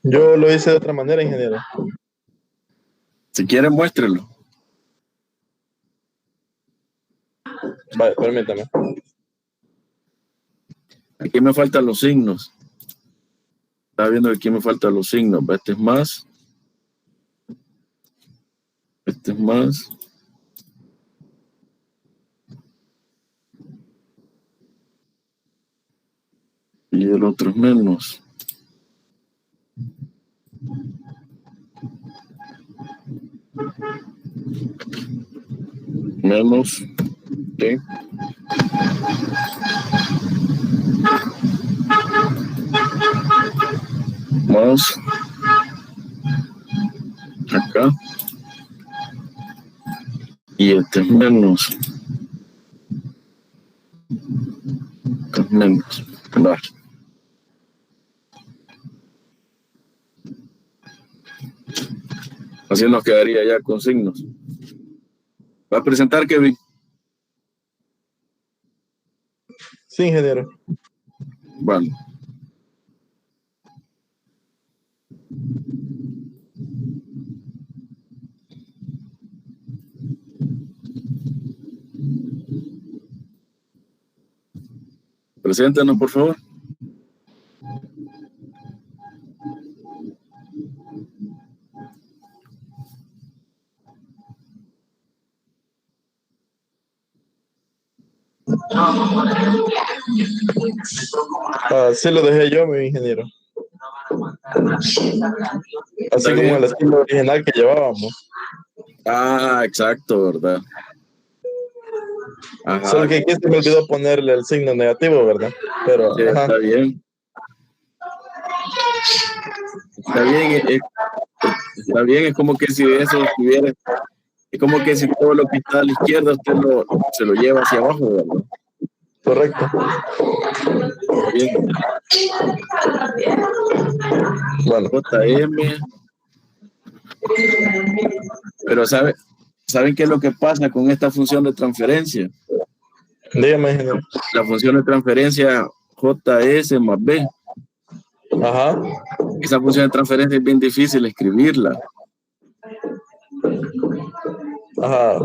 Yo lo hice de otra manera, ingeniero. Si quieren, muéstrelo. Vale, permítame. Aquí me faltan los signos. Estaba viendo que aquí me faltan los signos. Este es más. Este es más. Y el otro es menos. Menos. ¿Sí? Más. Acá. Y este es menos. Este es menos. Vale. Así nos quedaría ya con signos. ¿Va a presentar, Kevin? Sí, ingeniero. Vale. Preséntanos, por favor. Así lo dejé yo, mi ingeniero. Así como bien. el estilo original que llevábamos. Ah, exacto, ¿verdad? Ajá. Solo que aquí se me olvidó ponerle el signo negativo, ¿verdad? Pero, Sí, ajá. está bien. Está bien, está bien, es como que si eso estuviera, es como que si todo lo que está a la izquierda usted se lo lleva hacia abajo, ¿verdad? Correcto. Bien. Bueno, JM. Pero ¿saben qué es lo que pasa con esta función de transferencia? dígame, ingeniero. La función de transferencia JS más B. Ajá. Esa función de transferencia es bien difícil escribirla. Ajá.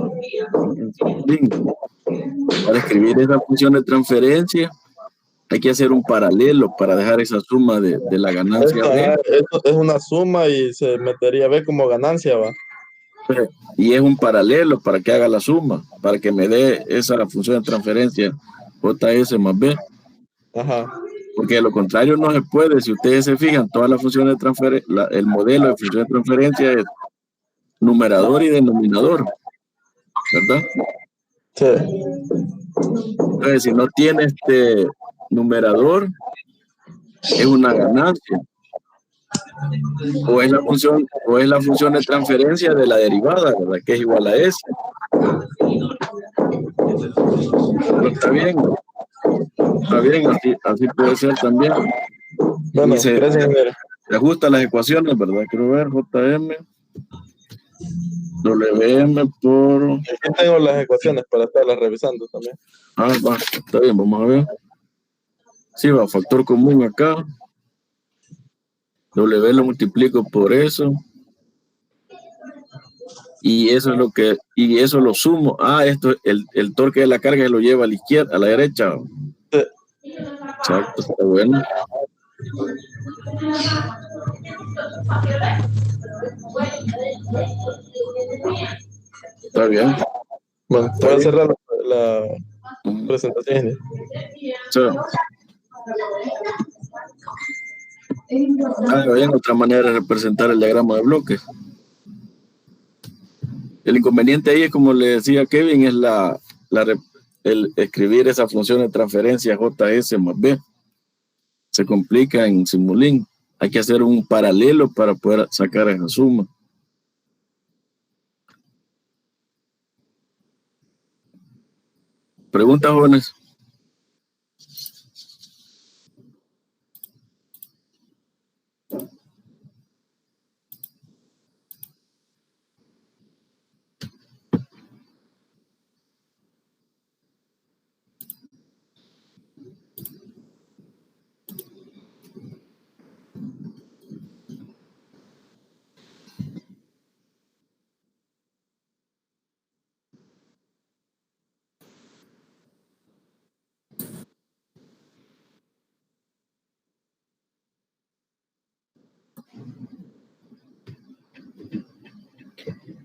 Para escribir esa función de transferencia hay que hacer un paralelo para dejar esa suma de la ganancia B. Esto es una suma y se metería B como ganancia, ¿va? Y es un paralelo para que haga la suma, para que me dé esa función de transferencia JS más B. Ajá. Porque de lo contrario no se puede. Si ustedes se fijan, todas las funciones de transferencia, el modelo de función de transferencia es numerador y denominador, ¿verdad? Sí. Entonces, si no tiene este numerador, es una ganancia. O es la función de transferencia de la derivada, ¿verdad? Que es igual a S. Pero está bien, así puede ser también. Bueno, Y se gracias, ingeniero. ajustan las ecuaciones, ¿verdad? Quiero ver, JM, WM por... Aquí tengo las ecuaciones para estarlas revisando también. Ah, va, está bien, vamos a ver. Sí, va, factor común acá. W lo multiplico por eso. Y eso lo sumo. Ah, esto, el torque de la carga se lo lleva a la izquierda, a la derecha. Sí. Exacto, está bueno. Está bien. Bueno, voy a cerrar la presentación. Sí. Bien, otra manera de representar el diagrama de bloques. El inconveniente ahí es, como le decía Kevin, es el escribir esa función de transferencia JS más B. Se complica en Simulink. Hay que hacer un paralelo para poder sacar esa suma. Preguntas, jóvenes.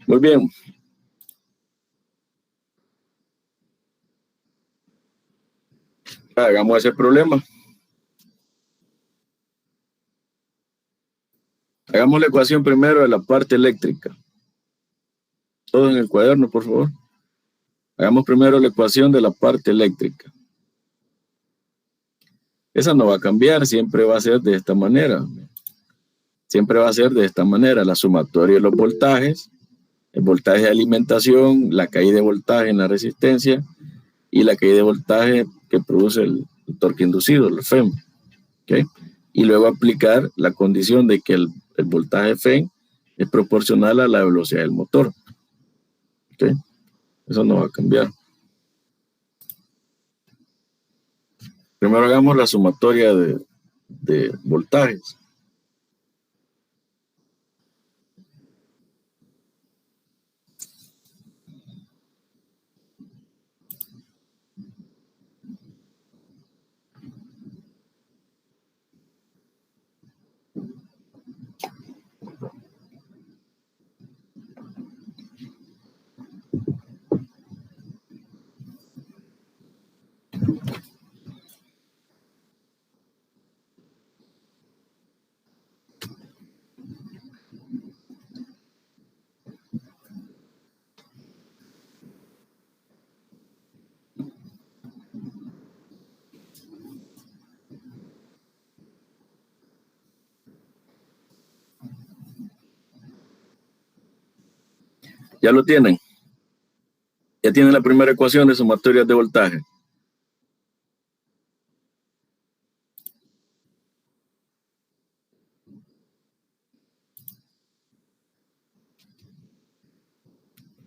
Muy bien. Hagamos ese problema. Hagamos la ecuación primero de la parte eléctrica. Todo en el cuaderno, por favor. Hagamos primero la ecuación de la parte eléctrica. Esa no va a cambiar, siempre va a ser de esta manera. Siempre va a ser de esta manera, la sumatoria de los voltajes, el voltaje de alimentación, la caída de voltaje en la resistencia y la caída de voltaje que produce el torque inducido, el FEM. ¿Okay? Y luego aplicar la condición de que el voltaje FEM es proporcional a la velocidad del motor. ¿Okay? Eso no va a cambiar. Primero hagamos la sumatoria de voltajes. Ya lo tienen. Ya tienen la primera ecuación de sumatorias de voltaje.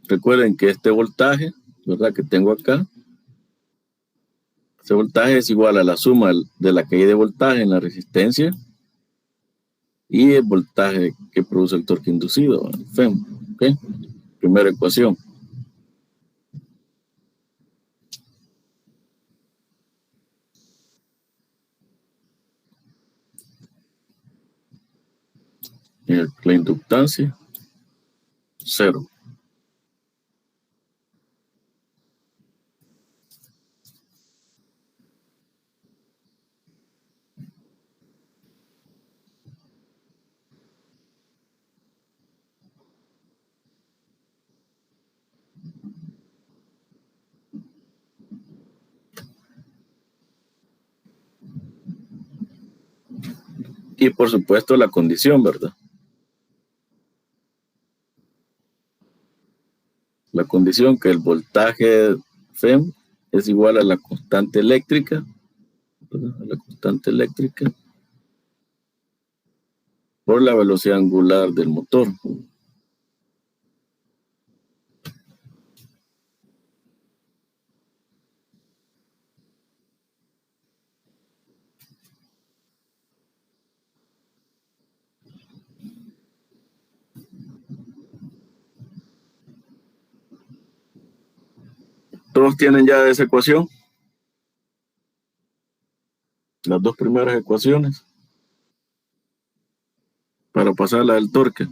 Recuerden que este voltaje, ¿verdad? Que tengo acá, ese voltaje es igual a la suma de la caída de voltaje en la resistencia y el voltaje que produce el torque inducido, el FEM. ¿Okay? Primera ecuación. La inductancia, 0. Y por supuesto la condición, ¿verdad? La condición que el voltaje FEM es igual a la constante eléctrica, ¿verdad? A la constante eléctrica por la velocidad angular del motor. ¿Todos tienen ya esa ecuación? Las dos primeras ecuaciones para pasar la del torque.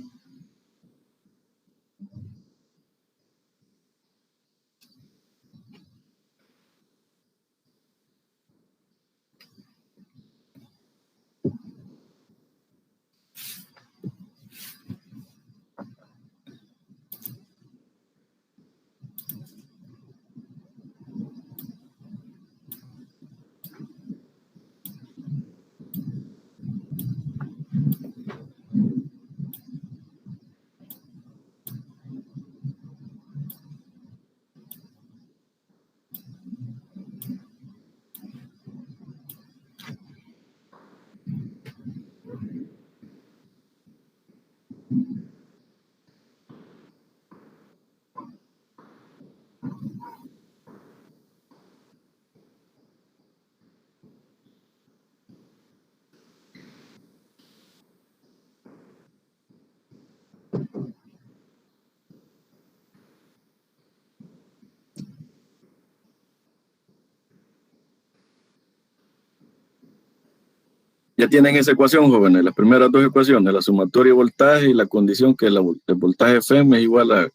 Ya tienen esa ecuación, jóvenes, las primeras dos ecuaciones, la sumatoria de voltaje y la condición que el voltaje Fm es igual a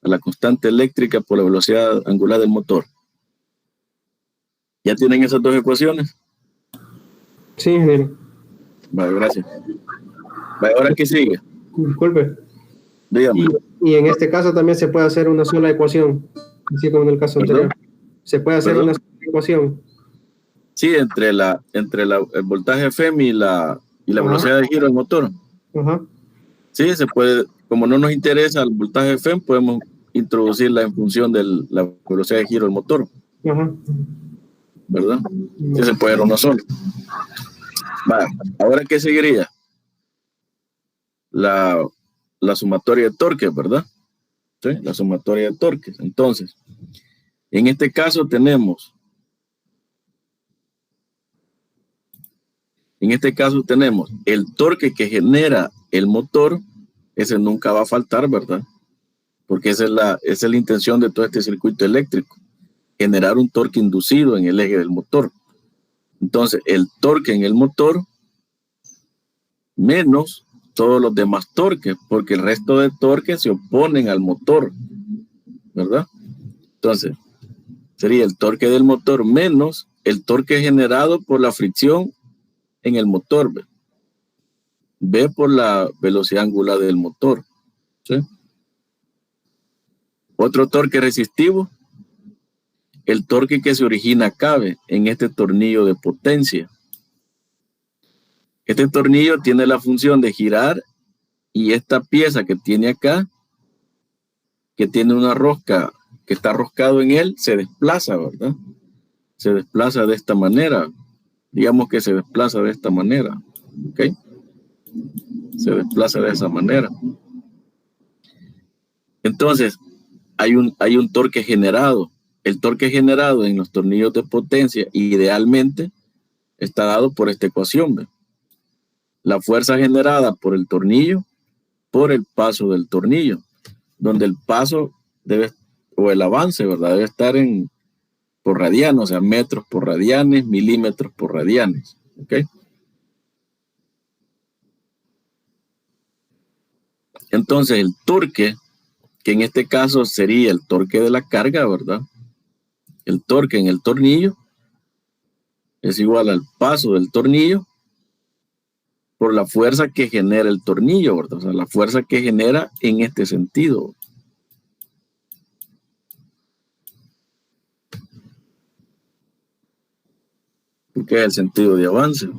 la constante eléctrica por la velocidad angular del motor. ¿Ya tienen esas dos ecuaciones? Sí, ingeniero. Vale, gracias. Vale, ¿ahora qué sigue? Disculpe. Dígame. Y en este caso también se puede hacer una sola ecuación, así como en el caso ¿Perdón? anterior. Se puede hacer ¿Perdón? una sola ecuación. Sí, entre el voltaje Fm y la velocidad de giro del motor. Ajá. Sí, se puede, como no nos interesa el voltaje Fm, podemos introducirla en función de la velocidad de giro del motor. Ajá. ¿Verdad? Sí, se puede dar uno solo. Vale, ¿ahora qué seguiría? La sumatoria de torques, ¿verdad? ¿Sí? La sumatoria de torques. Entonces, en este caso tenemos el torque que genera el motor, ese nunca va a faltar, ¿verdad? Porque esa es la intención de todo este circuito eléctrico, generar un torque inducido en el eje del motor. Entonces, el torque en el motor menos todos los demás torques, porque el resto de torques se oponen al motor, ¿verdad? Entonces, sería el torque del motor menos el torque generado por la fricción en el motor, B por la velocidad angular del motor, ¿sí? Otro torque resistivo, el torque que se origina acá, en este tornillo de potencia. Este tornillo tiene la función de girar y esta pieza que tiene acá, que tiene una rosca que está roscado en él, se desplaza, ¿verdad? Se desplaza de esta manera. Digamos que se desplaza de esta manera, ¿ok? Se desplaza de esa manera. Entonces, hay un torque generado. El torque generado en los tornillos de potencia idealmente está dado por esta ecuación, ¿ve? La fuerza generada por el tornillo por el paso del tornillo, donde el paso o el avance, ¿verdad? Debe estar por radianes, o sea, metros por radianes, milímetros por radianes, ¿ok? Entonces, el torque, que en este caso sería el torque de la carga, ¿verdad? El torque en el tornillo es igual al paso del tornillo por la fuerza que genera el tornillo, ¿verdad? O sea, la fuerza que genera en este sentido. Porque es el sentido de avance.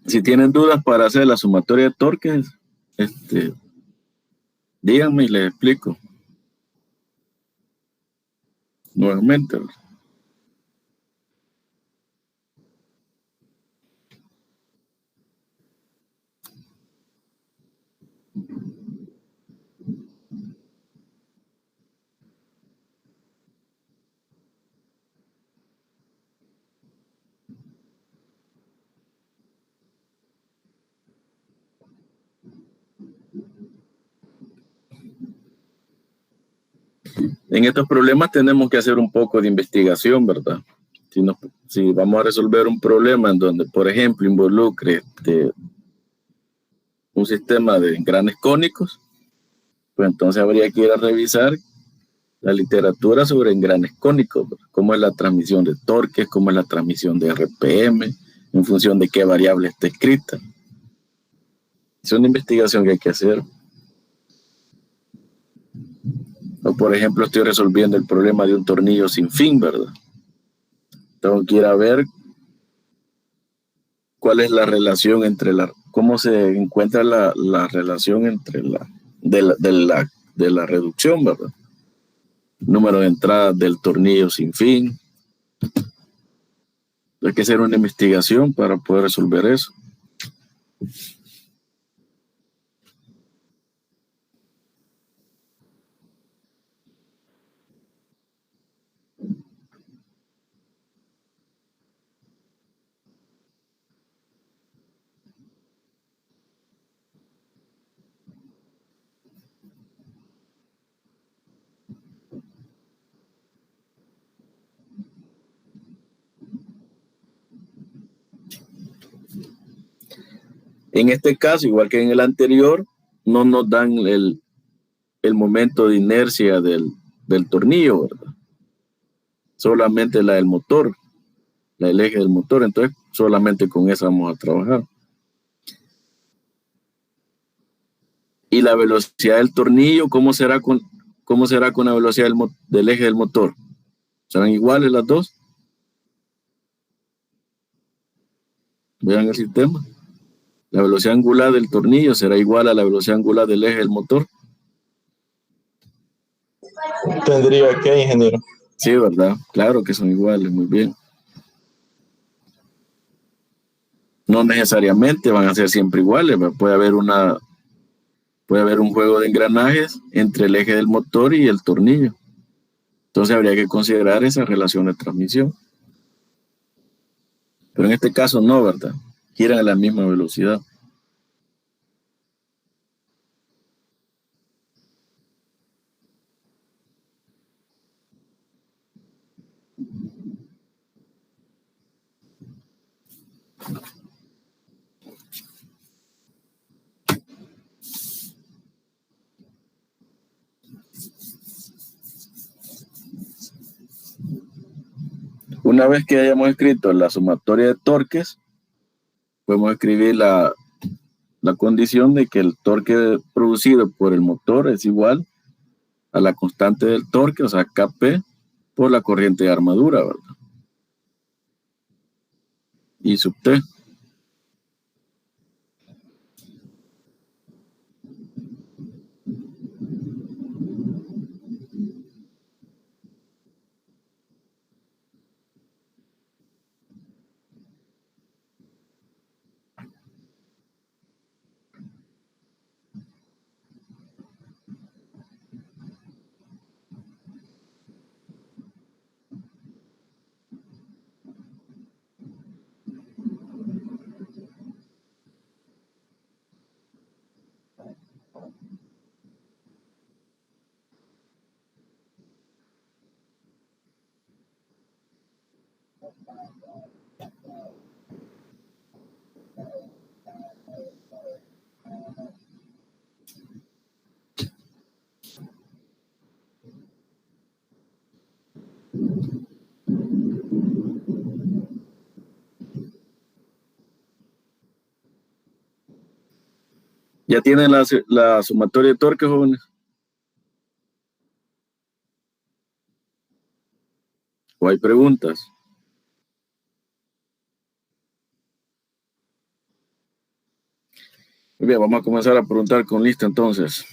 Si tienen dudas para hacer la sumatoria de torques, díganme y les explico. Nuevamente. En estos problemas tenemos que hacer un poco de investigación, ¿verdad? Si vamos a resolver un problema en donde, por ejemplo, involucre un sistema de engranes cónicos, pues entonces habría que ir a revisar la literatura sobre engranes cónicos, ¿verdad? Cómo es la transmisión de torques, cómo es la transmisión de RPM, en función de qué variable está escrita. Es una investigación que hay que hacer. O, por ejemplo, estoy resolviendo el problema de un tornillo sin fin, ¿verdad? Tengo que ir a ver cuál es la relación cómo se encuentra la relación entre de la reducción, ¿verdad? Número de entradas del tornillo sin fin, Hay que hacer una investigación para poder resolver eso. En este caso, igual que en el anterior, no nos dan el momento de inercia del tornillo, ¿verdad? Solamente la del motor, el eje del motor. Entonces, solamente con esa vamos a trabajar. Y la velocidad del tornillo, ¿cómo será con la velocidad del eje del motor? ¿Serán iguales las dos? Vean el sistema. La velocidad angular del tornillo será igual a la velocidad angular del eje del motor. Tendría que, ingeniero. Sí, ¿verdad? Claro que son iguales, muy bien. No necesariamente van a ser siempre iguales, ¿verdad? Puede haber un juego de engranajes entre el eje del motor y el tornillo. Entonces habría que considerar esa relación de transmisión. Pero en este caso no, ¿verdad? Giran a la misma velocidad. Una vez que hayamos escrito la sumatoria de torques, podemos escribir la condición de que el torque producido por el motor es igual a la constante del torque, o sea, Kp, por la corriente de armadura, ¿verdad? Y sub T. ¿Ya tienen la sumatoria de torque, jóvenes? ¿O hay preguntas? Muy bien, vamos a comenzar a preguntar con lista entonces.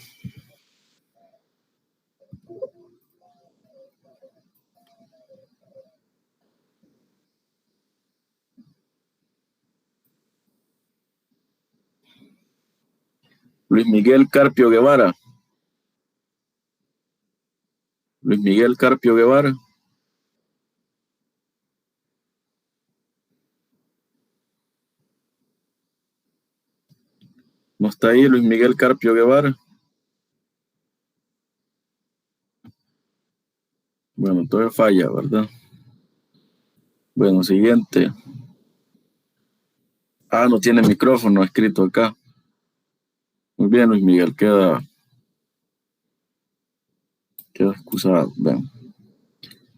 Luis Miguel Carpio Guevara. Luis Miguel Carpio Guevara. ¿No está ahí Luis Miguel Carpio Guevara? Bueno, entonces falla, ¿verdad? Bueno, siguiente. Ah, no tiene micrófono escrito acá. Muy bien, Luis Miguel, queda excusado. Ven.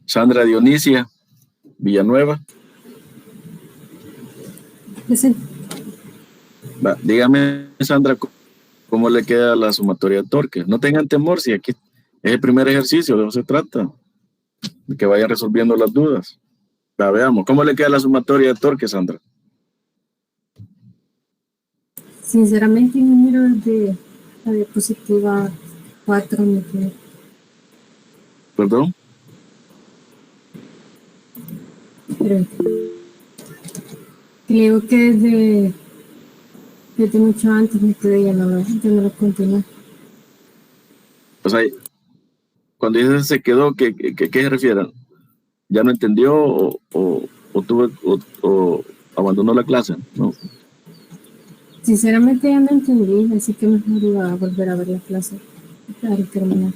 Sandra Dionisia Villanueva. Presente. Va, dígame, Sandra, ¿cómo le queda la sumatoria de torque? No tengan temor, si aquí es el primer ejercicio, de eso se trata, de que vayan resolviendo las dudas. Va, veamos, ¿cómo le queda la sumatoria de torque, Sandra? Sinceramente, ingeniero, de la diapositiva 4 me quedé. ¿Perdón? Pero Creo que desde mucho antes, pero ya no lo continué. O sea, cuando dice se quedó, ¿qué se refiere? ¿Ya no entendió o abandonó la clase? No. Sinceramente ya no entendí, así que mejor iba a volver a ver la clase para terminar.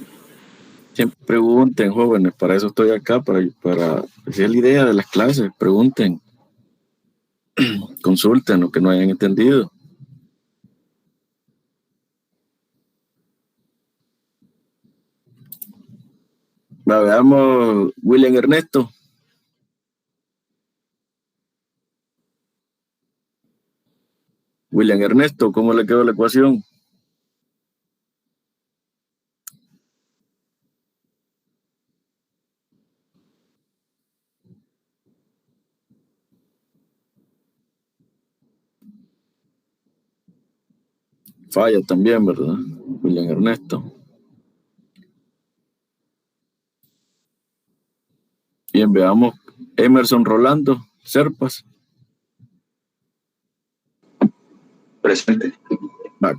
Siempre pregunten, jóvenes, para eso estoy acá, para esa es la idea de las clases, pregunten, consulten lo que no hayan entendido. Veamos, William Ernesto. William Ernesto, ¿cómo le quedó la ecuación? Falla también, ¿verdad? William Ernesto. Bien, veamos. Emerson Rolando, Serpas. Presente.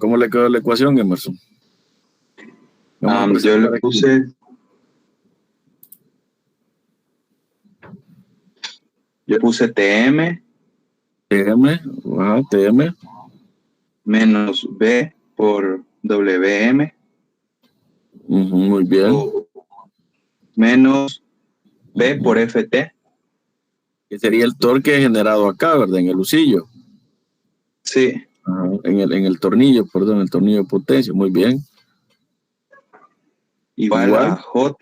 ¿Cómo le quedó la ecuación, Emerson? Yo le puse TM menos B por WM. Muy bien. Menos B por FT. Que sería el torque generado acá, ¿verdad? En el usillo. Sí. En el tornillo, perdón, el tornillo de potencia. Muy bien. Igual a J.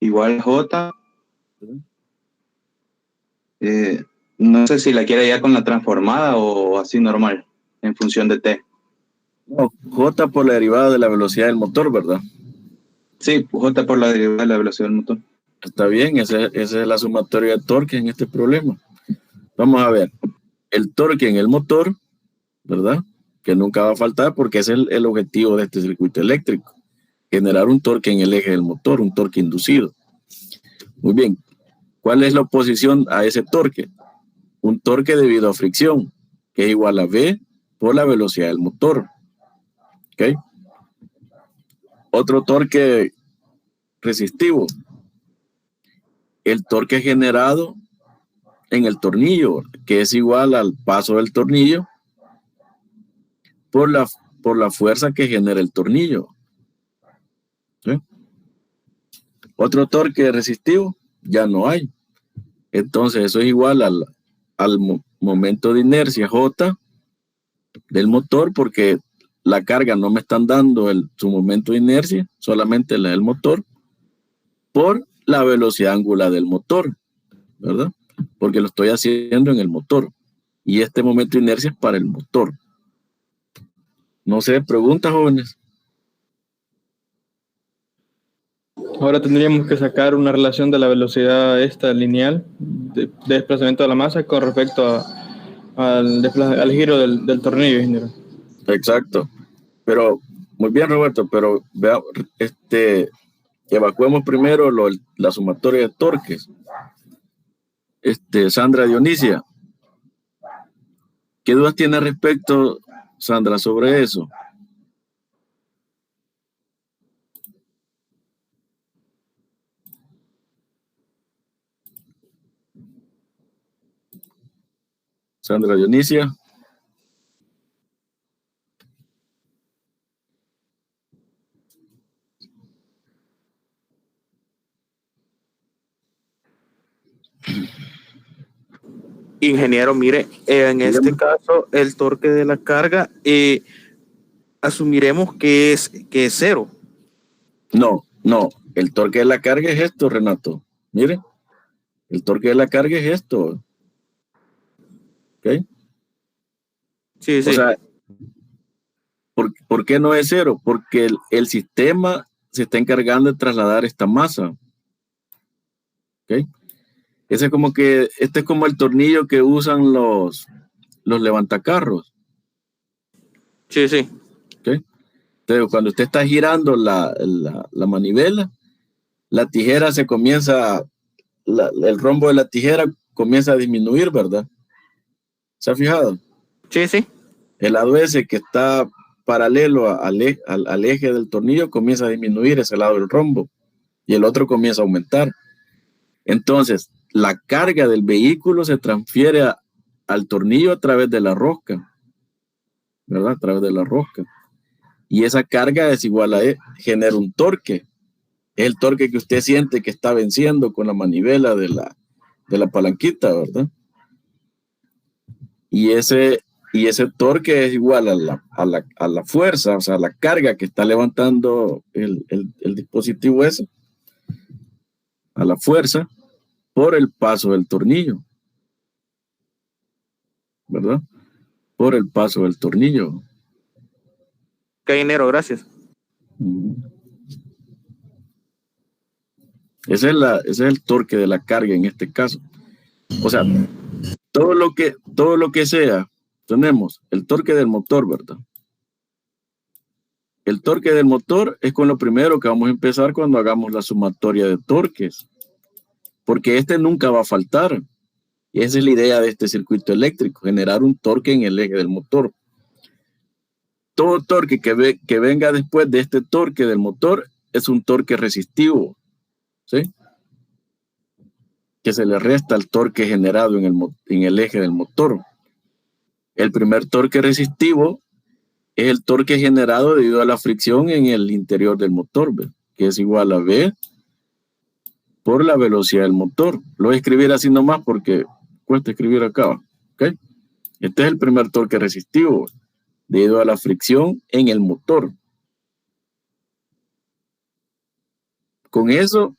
Igual J. No sé si la quiere ya con la transformada o así normal, en función de T. No, J por la derivada de la velocidad del motor, ¿verdad? Sí, J por la derivada de la velocidad del motor. Está bien, esa es la sumatoria de torque en este problema. Vamos a ver, el torque en el motor, ¿verdad? Que nunca va a faltar porque ese es el objetivo de este circuito eléctrico. Generar un torque en el eje del motor, un torque inducido. Muy bien, ¿cuál es la oposición a ese torque? Un torque debido a fricción, que es igual a V por la velocidad del motor. ¿Ok? Otro torque resistivo. El torque generado en el tornillo, que es igual al paso del tornillo por la fuerza que genera el tornillo. ¿Sí? Otro torque resistivo, ya no hay. Entonces eso es igual al momento de inercia J del motor, porque la carga no me están dando su momento de inercia, solamente la del motor, por la velocidad angular del motor, ¿verdad? Porque lo estoy haciendo en el motor. Y este momento de inercia es para el motor. No sé, preguntas, jóvenes. Ahora tendríamos que sacar una relación de la velocidad lineal de desplazamiento de la masa con respecto al giro del tornillo, ingeniero. Exacto. Pero, muy bien, Roberto, pero evacuemos primero la sumatoria de torques. Sandra Dionisia, ¿qué dudas tiene respecto, Sandra, sobre eso? Sandra Dionisia. Ingeniero, mire, en este caso, el torque de la carga, asumiremos que es cero. No, el torque de la carga es esto, Renato. Mire, el torque de la carga es esto. ¿Ok? Sí. O sea, ¿por qué no es cero? Porque el sistema se está encargando de trasladar esta masa. ¿Ok? Este es como el tornillo que usan los levantacarros. Sí. ¿Okay? Entonces, cuando usted está girando la manivela, la tijera el rombo de la tijera comienza a disminuir, ¿verdad? ¿Se ha fijado? Sí, sí. El lado ese que está paralelo al eje del tornillo comienza a disminuir ese lado del rombo y el otro comienza a aumentar. Entonces, la carga del vehículo se transfiere al tornillo a través de la rosca, ¿verdad? A través de la rosca. Y esa carga es igual a genera un torque. Es el torque que usted siente que está venciendo con la manivela de la palanquita, ¿verdad? Y ese torque es igual a la fuerza, o sea, la carga que está levantando el dispositivo ese, a la fuerza, por el paso del tornillo, ¿verdad? Por el paso del tornillo. Ok, ingeniero, gracias. Ese es el torque de la carga en este caso. O sea, todo lo que sea, tenemos el torque del motor, ¿verdad? El torque del motor es con lo primero que vamos a empezar cuando hagamos la sumatoria de torques, porque este nunca va a faltar. Y esa es la idea de este circuito eléctrico, generar un torque en el eje del motor. Todo torque que venga después de este torque del motor es un torque resistivo, ¿sí? Que se le resta el torque generado en el eje del motor. El primer torque resistivo es el torque generado debido a la fricción en el interior del motor, ¿ve? Que es igual a V por la velocidad del motor. Lo voy a escribir así nomás porque cuesta escribir acá, ¿ok? Este es el primer torque resistivo debido a la fricción en el motor. Con eso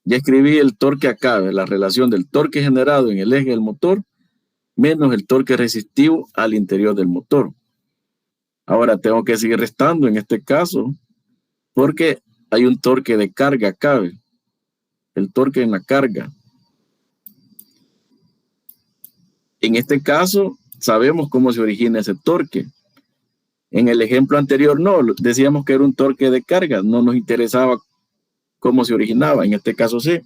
ya escribí el torque acá, la relación del torque generado en el eje del motor menos el torque resistivo al interior del motor. Ahora tengo que seguir restando en este caso porque hay un torque de carga acá, ¿ve? El torque en la carga. En este caso sabemos cómo se origina ese torque. En el ejemplo anterior no, decíamos que era un torque de carga, no nos interesaba cómo se originaba, en este caso sí.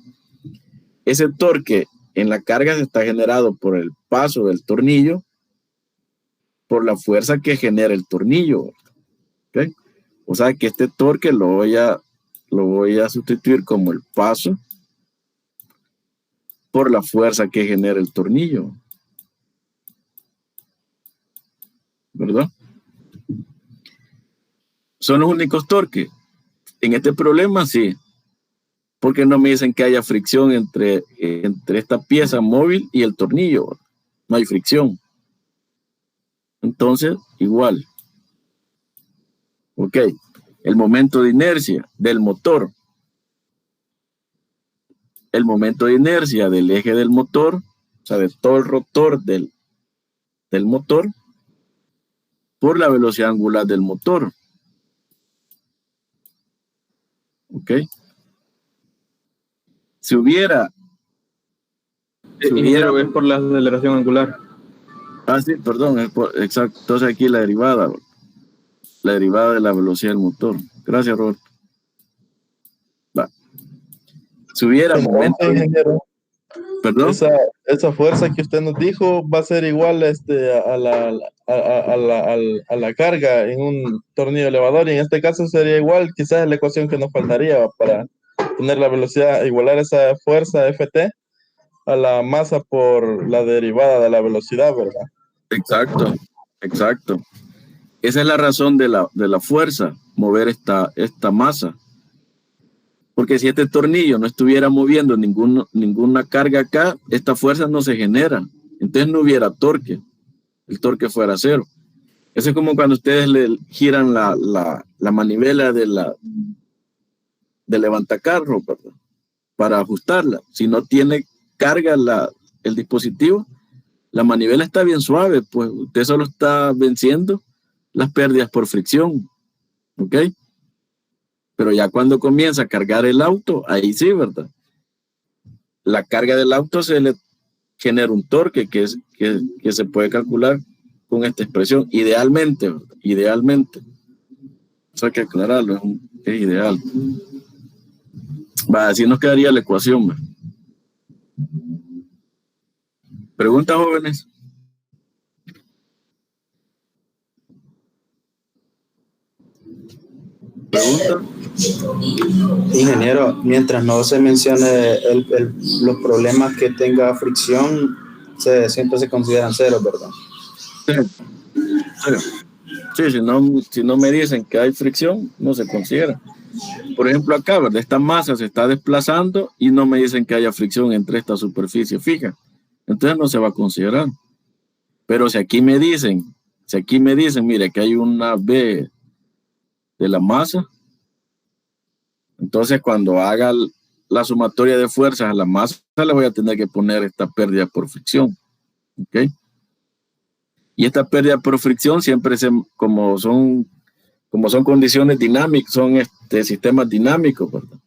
Ese torque en la carga se está generado por el paso del tornillo, por la fuerza que genera el tornillo, ¿okay? O sea que este torque lo voy a sustituir como el paso por la fuerza que genera el tornillo, ¿verdad? Son los únicos torques. En este problema sí, porque no me dicen que haya fricción entre esta pieza móvil y el tornillo. No hay fricción. Entonces, igual. Ok. El momento de inercia del motor. El momento de inercia del eje del motor, o sea, de todo el rotor del motor, por la velocidad angular del motor. Ok. Si hubiera es por la aceleración angular. Sí, perdón, exacto. Entonces aquí la derivada de la velocidad del motor. Gracias, Roberto. Va. Si hubiera momento, ingeniero, perdón. Esa fuerza que usted nos dijo va a ser igual a la carga en un tornillo elevador, y en este caso sería igual, quizás la ecuación que nos faltaría para tener la velocidad, igualar esa fuerza Ft a la masa por la derivada de la velocidad, ¿verdad? Exacto. Esa es la razón de la fuerza, mover esta masa. Porque si este tornillo no estuviera moviendo ninguna carga acá, esta fuerza no se genera. Entonces no hubiera torque. El torque fuera cero. Eso es como cuando ustedes le giran la manivela de levantacarro, ¿verdad? Para ajustarla. Si no tiene carga el dispositivo, la manivela está bien suave, pues usted solo está venciendo las pérdidas por fricción, ¿ok? Pero ya cuando comienza a cargar el auto, ahí sí, ¿verdad? La carga del auto se le genera un torque que se puede calcular con esta expresión, idealmente, ¿verdad? Idealmente. Eso hay que aclararlo, es ideal. Va, así nos quedaría la ecuación, ¿verdad? ¿Preguntas, jóvenes? Ingeniero, mientras no se mencione los problemas que tenga fricción, siempre se consideran ceros, ¿verdad? Sí, si no me dicen que hay fricción, no se considera. Por ejemplo, acá, ¿verdad? Esta masa se está desplazando y no me dicen que haya fricción entre esta superficie fija. Entonces no se va a considerar. Pero si aquí me dicen, mire, que hay una B de la masa, entonces cuando haga la sumatoria de fuerzas a la masa, le voy a tener que poner esta pérdida por fricción. ¿Ok? Y esta pérdida por fricción siempre como son condiciones dinámicas, son sistemas dinámicos, ¿verdad?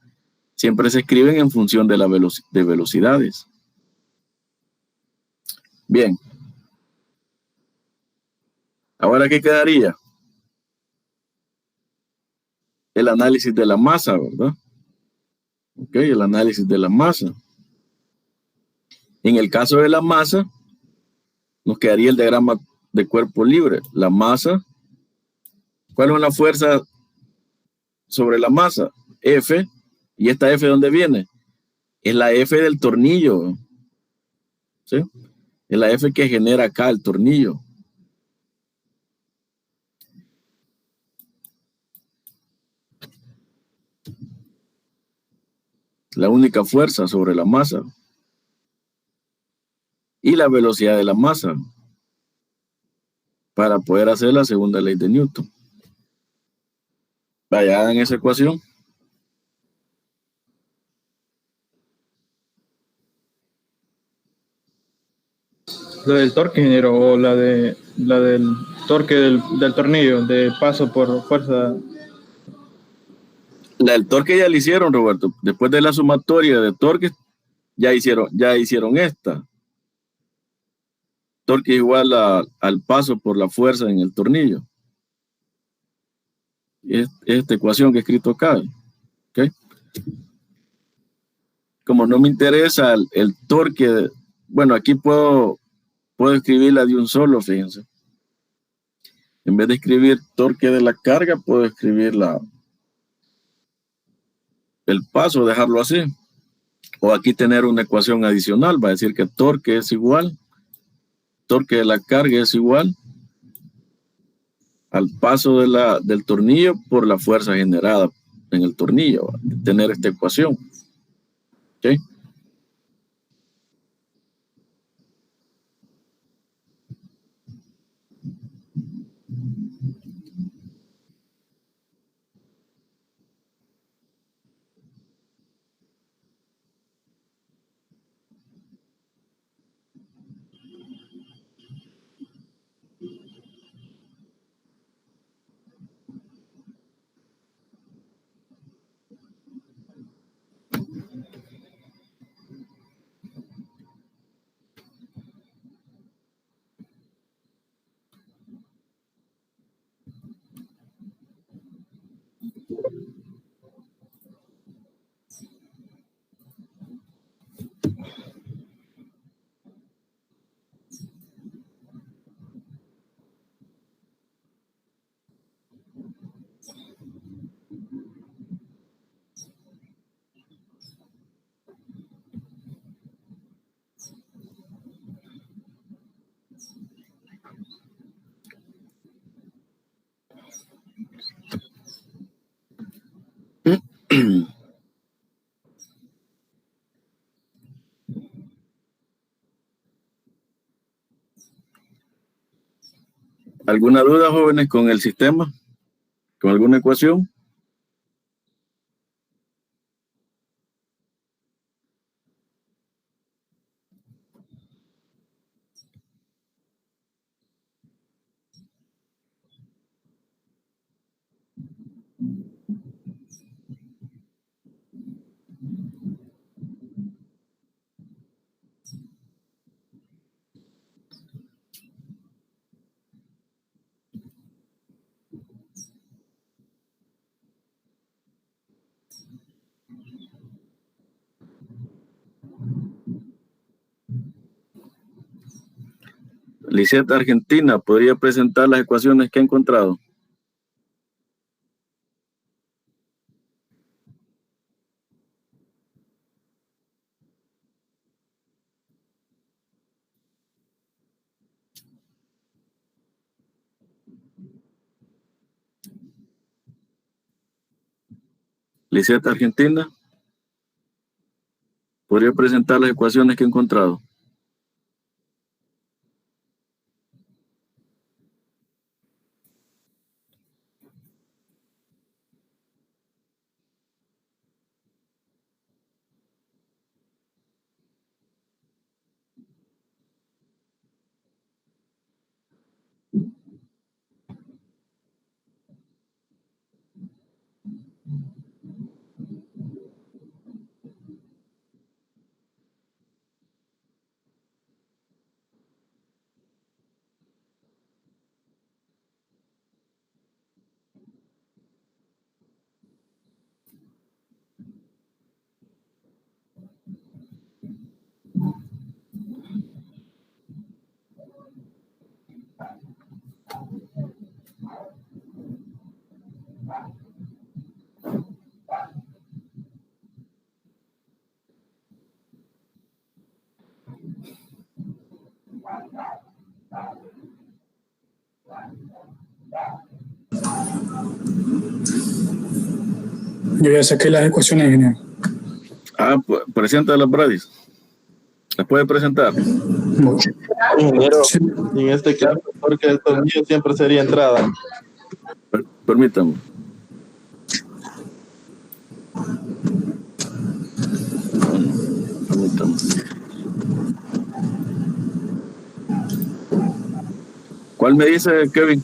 Siempre se escriben en función de de velocidades. Bien. Ahora, ¿qué quedaría? El análisis de la masa, ¿verdad? Ok, el análisis de la masa. En el caso de la masa, nos quedaría el diagrama de cuerpo libre. La masa, ¿cuál es la fuerza sobre la masa? F. ¿Y esta F de dónde viene? Es la F del tornillo. ¿Sí? Es la F que genera acá el tornillo. La única fuerza sobre la masa. Y la velocidad de la masa. Para poder hacer la segunda ley de Newton. Vaya, hagan esa ecuación. ¿La del torque, ingeniero, o la del torque del tornillo, de paso por fuerza? La del torque ya la hicieron, Roberto. Después de la sumatoria de torque, ya hicieron esta. Torque igual al paso por la fuerza en el tornillo. Es esta ecuación que he escrito acá. ¿Okay? Como no me interesa el torque, bueno, aquí puedo escribirla de un solo, fíjense. En vez de escribir torque de la carga, puedo escribir el paso, dejarlo así. O aquí tener una ecuación adicional, va a decir que torque es igual, torque de la carga es igual al paso del tornillo por la fuerza generada en el tornillo, tener esta ecuación. ¿Ok? ¿Alguna duda, jóvenes, con el sistema? ¿Con alguna ecuación? Liseta Argentina, ¿podría presentar las ecuaciones que ha encontrado? Liseta Argentina. ¿Podría presentar las ecuaciones que he encontrado? Yo ya saqué las ecuaciones, ingeniero. Presenta las Bradis. ¿Las puede presentar? Ingeniero, Sí. en este caso, porque el tornillo siempre sería entrada. Permítame. Permítame. ¿Cuál me dice, Kevin?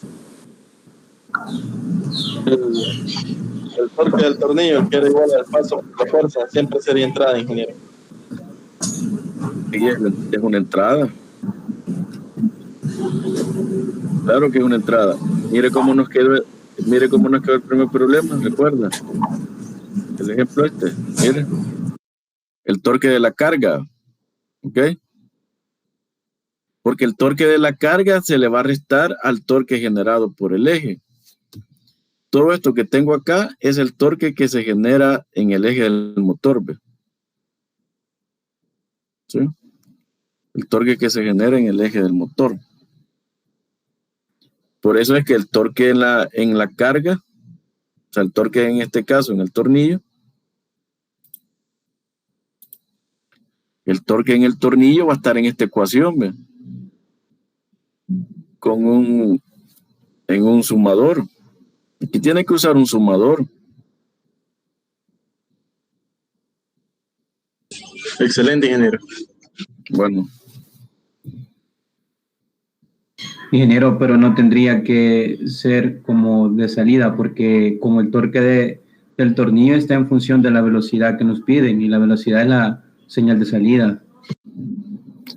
El torque del tornillo, que era igual al paso por la fuerza, siempre sería entrada, ingeniero. Sí, es una entrada. Claro que es una entrada. Mire cómo nos quedó el primer problema, recuerda. El ejemplo mire. El torque de la carga. ¿Ok? Porque el torque de la carga se le va a restar al torque generado por el eje. Todo esto que tengo acá es el torque que se genera en el eje del motor. ¿Ve? ¿Sí? El torque que se genera en el eje del motor. Por eso es que el torque en la carga, o sea, el torque en este caso en el tornillo, el torque en el tornillo va a estar en esta ecuación, ¿ve? En un sumador. Aquí tiene que usar un sumador. Excelente, ingeniero. Bueno. Ingeniero, pero no tendría que ser como de salida, porque como el torque del tornillo está en función de la velocidad que nos piden, y la velocidad es la señal de salida.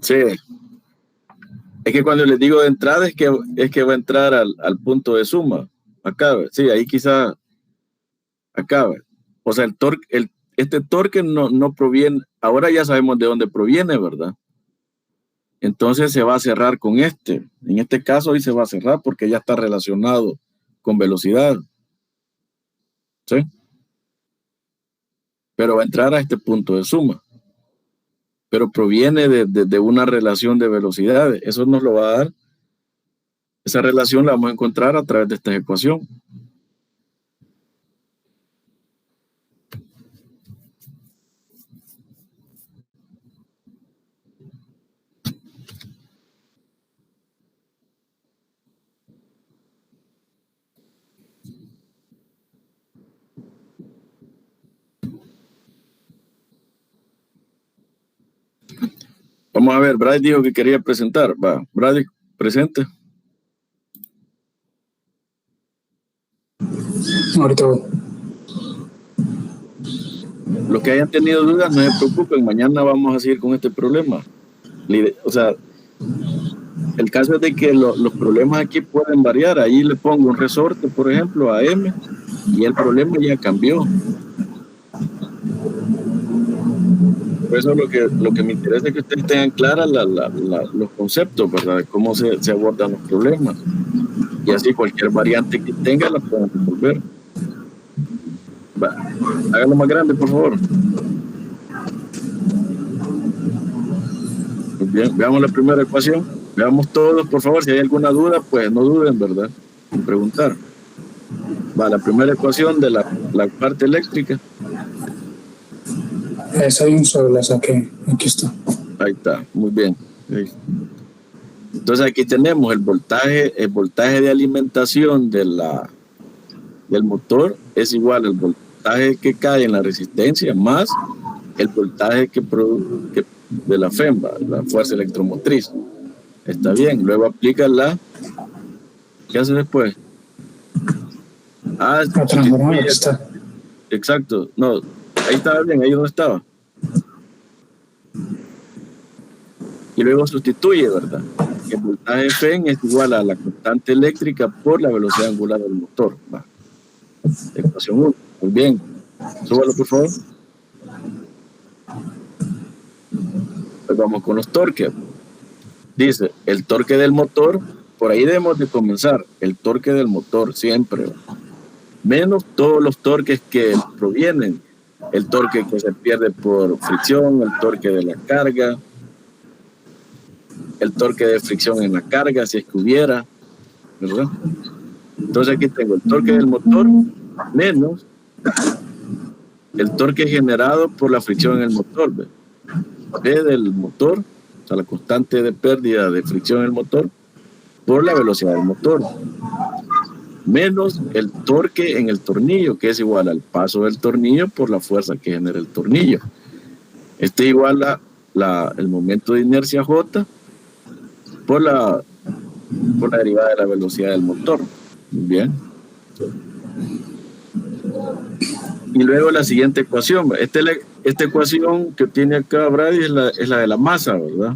Sí. Es que cuando les digo de entrada es que va a entrar al punto de suma. Acá, sí, ahí quizá acá. O sea, este torque no proviene, ahora ya sabemos de dónde proviene, ¿verdad? Entonces se va a cerrar con este. En este caso hoy se va a cerrar porque ya está relacionado con velocidad. ¿Sí? Pero va a entrar a este punto de suma. Pero proviene de una relación de velocidades. Eso nos lo va a dar. Esa relación la vamos a encontrar a través de esta ecuación. Vamos a ver, Brad dijo que quería presentar. Va, Brad, presente. Ahorita voy. Los que hayan tenido dudas, no se preocupen, mañana vamos a seguir con este problema. O sea, el caso es de que los problemas aquí pueden variar. Ahí le pongo un resorte, por ejemplo, a M, y el problema ya cambió. Por eso lo que me interesa es que ustedes tengan claras los conceptos, ¿verdad? De cómo se abordan los problemas. Y así cualquier variante que tenga la pueden resolver. Va, háganlo más grande, por favor. Bien, veamos la primera ecuación. Veamos todos, por favor. Si hay alguna duda, pues no duden, ¿verdad? En preguntar. Va, la primera ecuación de la parte eléctrica. Esa de un solo la saqué. Aquí está. Ahí está, muy bien. Ahí. Entonces aquí tenemos el voltaje de alimentación del motor es igual al voltaje que cae en la resistencia más el voltaje que de la FEMBA, la fuerza electromotriz. Está bien, luego aplica ¿qué hace después? La transformada está. Exacto, no, ahí estaba bien, ahí donde estaba. Y luego sustituye, ¿verdad? El voltaje Fn es igual a la constante eléctrica por la velocidad angular del motor. Va. Ecuación 1. Muy bien. Súbalo, por favor. Pues vamos con los torques. Dice, el torque del motor, por ahí debemos de comenzar. El torque del motor siempre. Menos todos los torques que provienen. El torque que se pierde por fricción, el torque de la carga, el torque de fricción en la carga, si es que hubiera, ¿verdad? Entonces aquí tengo el torque del motor menos el torque generado por la fricción en el motor, ¿ve? B del motor, o sea, la constante de pérdida de fricción en el motor por la velocidad del motor, menos el torque en el tornillo, que es igual al paso del tornillo por la fuerza que genera el tornillo. Este es igual a el momento de inercia J por la derivada de la velocidad del motor. Bien. Y luego la siguiente ecuación. Esta ecuación que tiene acá Brady es la de la masa, ¿verdad?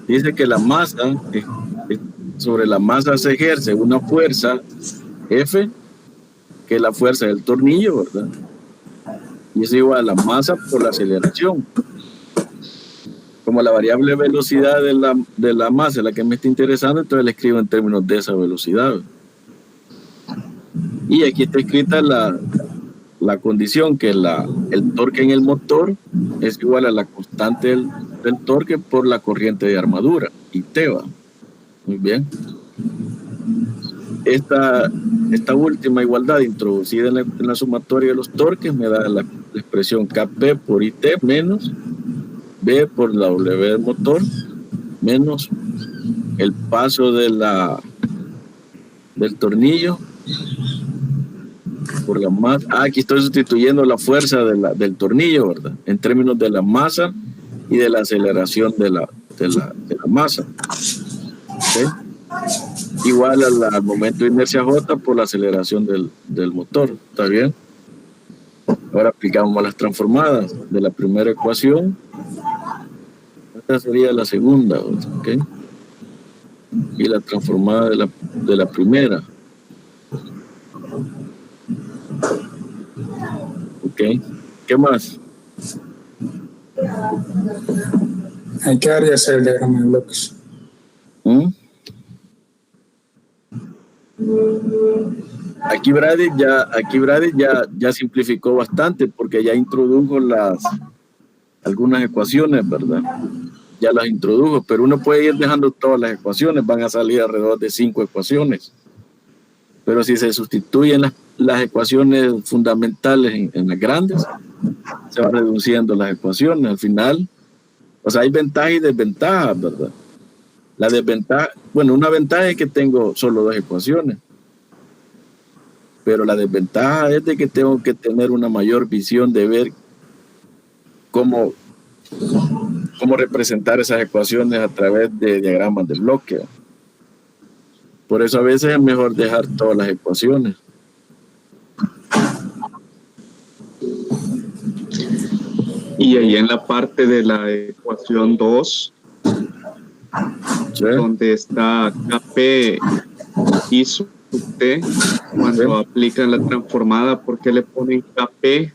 Dice que la masa, sobre la masa se ejerce una fuerza F, que es la fuerza del tornillo, ¿verdad? Y es igual a la masa por la aceleración. Como la variable velocidad de la masa es la que me está interesando, entonces la escribo en términos de esa velocidad. Y aquí está escrita la condición que el torque en el motor es igual a la constante del torque por la corriente de armadura, y T va. Muy bien. Esta última igualdad introducida en la sumatoria de los torques me da la expresión Kp por IT menos B por la W del motor menos el paso del tornillo por la masa. Aquí estoy sustituyendo la fuerza del tornillo, ¿verdad? En términos de la masa y de la aceleración de la masa. ¿Okay? Igual al momento de inercia J por la aceleración del motor. ¿Está bien? Ahora aplicamos las transformadas de la primera ecuación. Esta sería la segunda, ¿ok? Y la transformada de la primera. Ok. ¿Qué más? Hay que hacer el diagrama de bloques. Aquí Brady ya simplificó bastante porque ya introdujo algunas ecuaciones, ¿verdad? Ya las introdujo, pero uno puede ir dejando todas las ecuaciones, van a salir alrededor de 5 ecuaciones. Pero si se sustituyen las ecuaciones fundamentales en las grandes, se van reduciendo las ecuaciones al final. O sea, hay ventajas y desventajas, ¿verdad? La desventaja, bueno, una ventaja es que tengo solo 2 ecuaciones, pero la desventaja es de que tengo que tener una mayor visión de ver cómo representar esas ecuaciones a través de diagramas de bloque. Por eso a veces es mejor dejar todas las ecuaciones. Y ahí en la parte de la ecuación 2, ¿sí? Donde está Kp y sub T, cuando aplican la transformada, ¿por qué le ponen Kp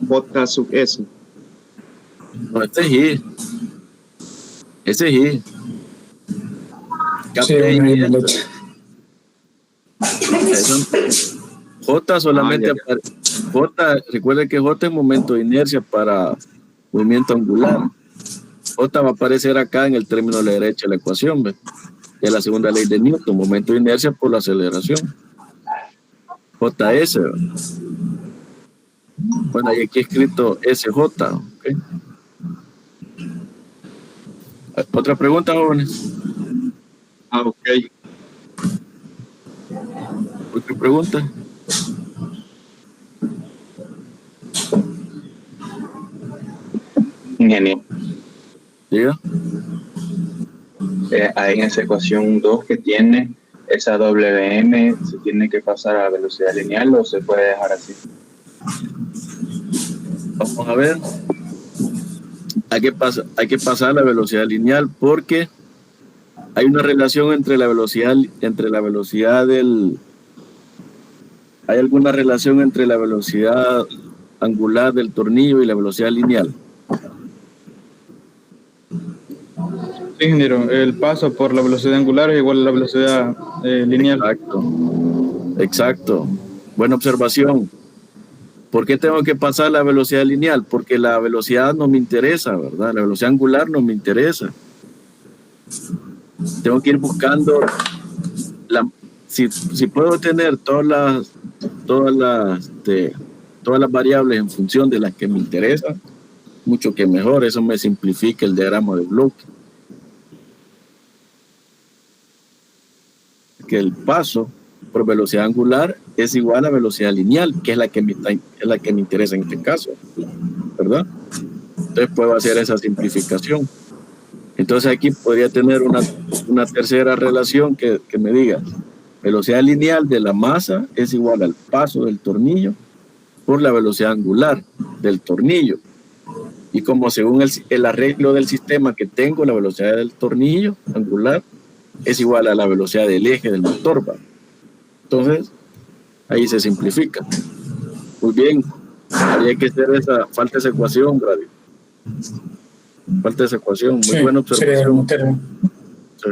J sub S? No, este es I. Ese es I. Sí, J solamente J, recuerde que J es momento de inercia para movimiento angular. J va a aparecer acá en el término de la derecha de la ecuación, ¿ve? De la segunda ley de Newton, momento de inercia por la aceleración. JS. Bueno, hay aquí escrito SJ. ¿Okay? ¿Otra pregunta, jóvenes? Ok. ¿Otra pregunta? Ingeniero. Diga. Ahí en esa ecuación 2 que tiene, esa WM, ¿se tiene que pasar a velocidad lineal o se puede dejar así? Vamos a ver. Hay que pasar la velocidad lineal porque hay una relación entre la velocidad del... ¿Hay alguna relación entre la velocidad angular del tornillo y la velocidad lineal? Sí, ingeniero, el paso por la velocidad angular es igual a la velocidad lineal. Exacto. Buena observación. ¿Por qué tengo que pasar la velocidad lineal? Porque la velocidad no me interesa, ¿verdad? La velocidad angular no me interesa. Tengo que ir buscando si puedo tener todas las variables en función de las que me interesan, mucho que mejor. Eso me simplifica el diagrama de bloque. Que el paso por velocidad angular es igual a velocidad lineal, que es la que me interesa en este caso, ¿verdad? Entonces puedo hacer esa simplificación. Entonces aquí podría tener una tercera relación que me diga velocidad lineal de la masa es igual al paso del tornillo por la velocidad angular del tornillo. Y como según el arreglo del sistema que tengo, la velocidad del tornillo angular es igual a la velocidad del eje del motor, ¿va? Entonces, ahí se simplifica. Muy bien. Habría que hacer falta esa ecuación, Gladys. Falta esa ecuación. Muy Sí, buena observación. Sí.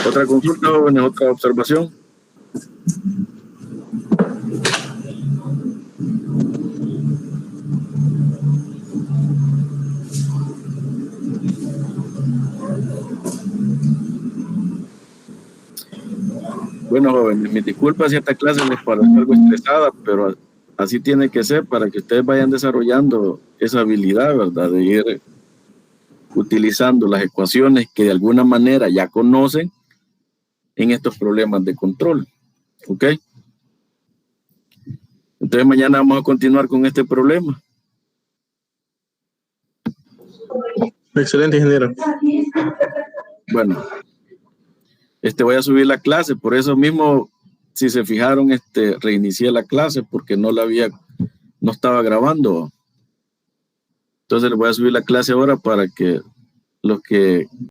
¿Otra consulta, jóvenes? ¿Otra observación? Bueno, jóvenes, mis disculpas si esta clase les pareció algo estresada, pero así tiene que ser para que ustedes vayan desarrollando esa habilidad, ¿verdad? De ir utilizando las ecuaciones que de alguna manera ya conocen en estos problemas de control. ¿Ok? Entonces mañana vamos a continuar con este problema. Excelente, ingeniero. Bueno, voy a subir la clase, por eso mismo, si se fijaron, reinicié la clase porque no estaba grabando. Entonces les voy a subir la clase ahora para que los que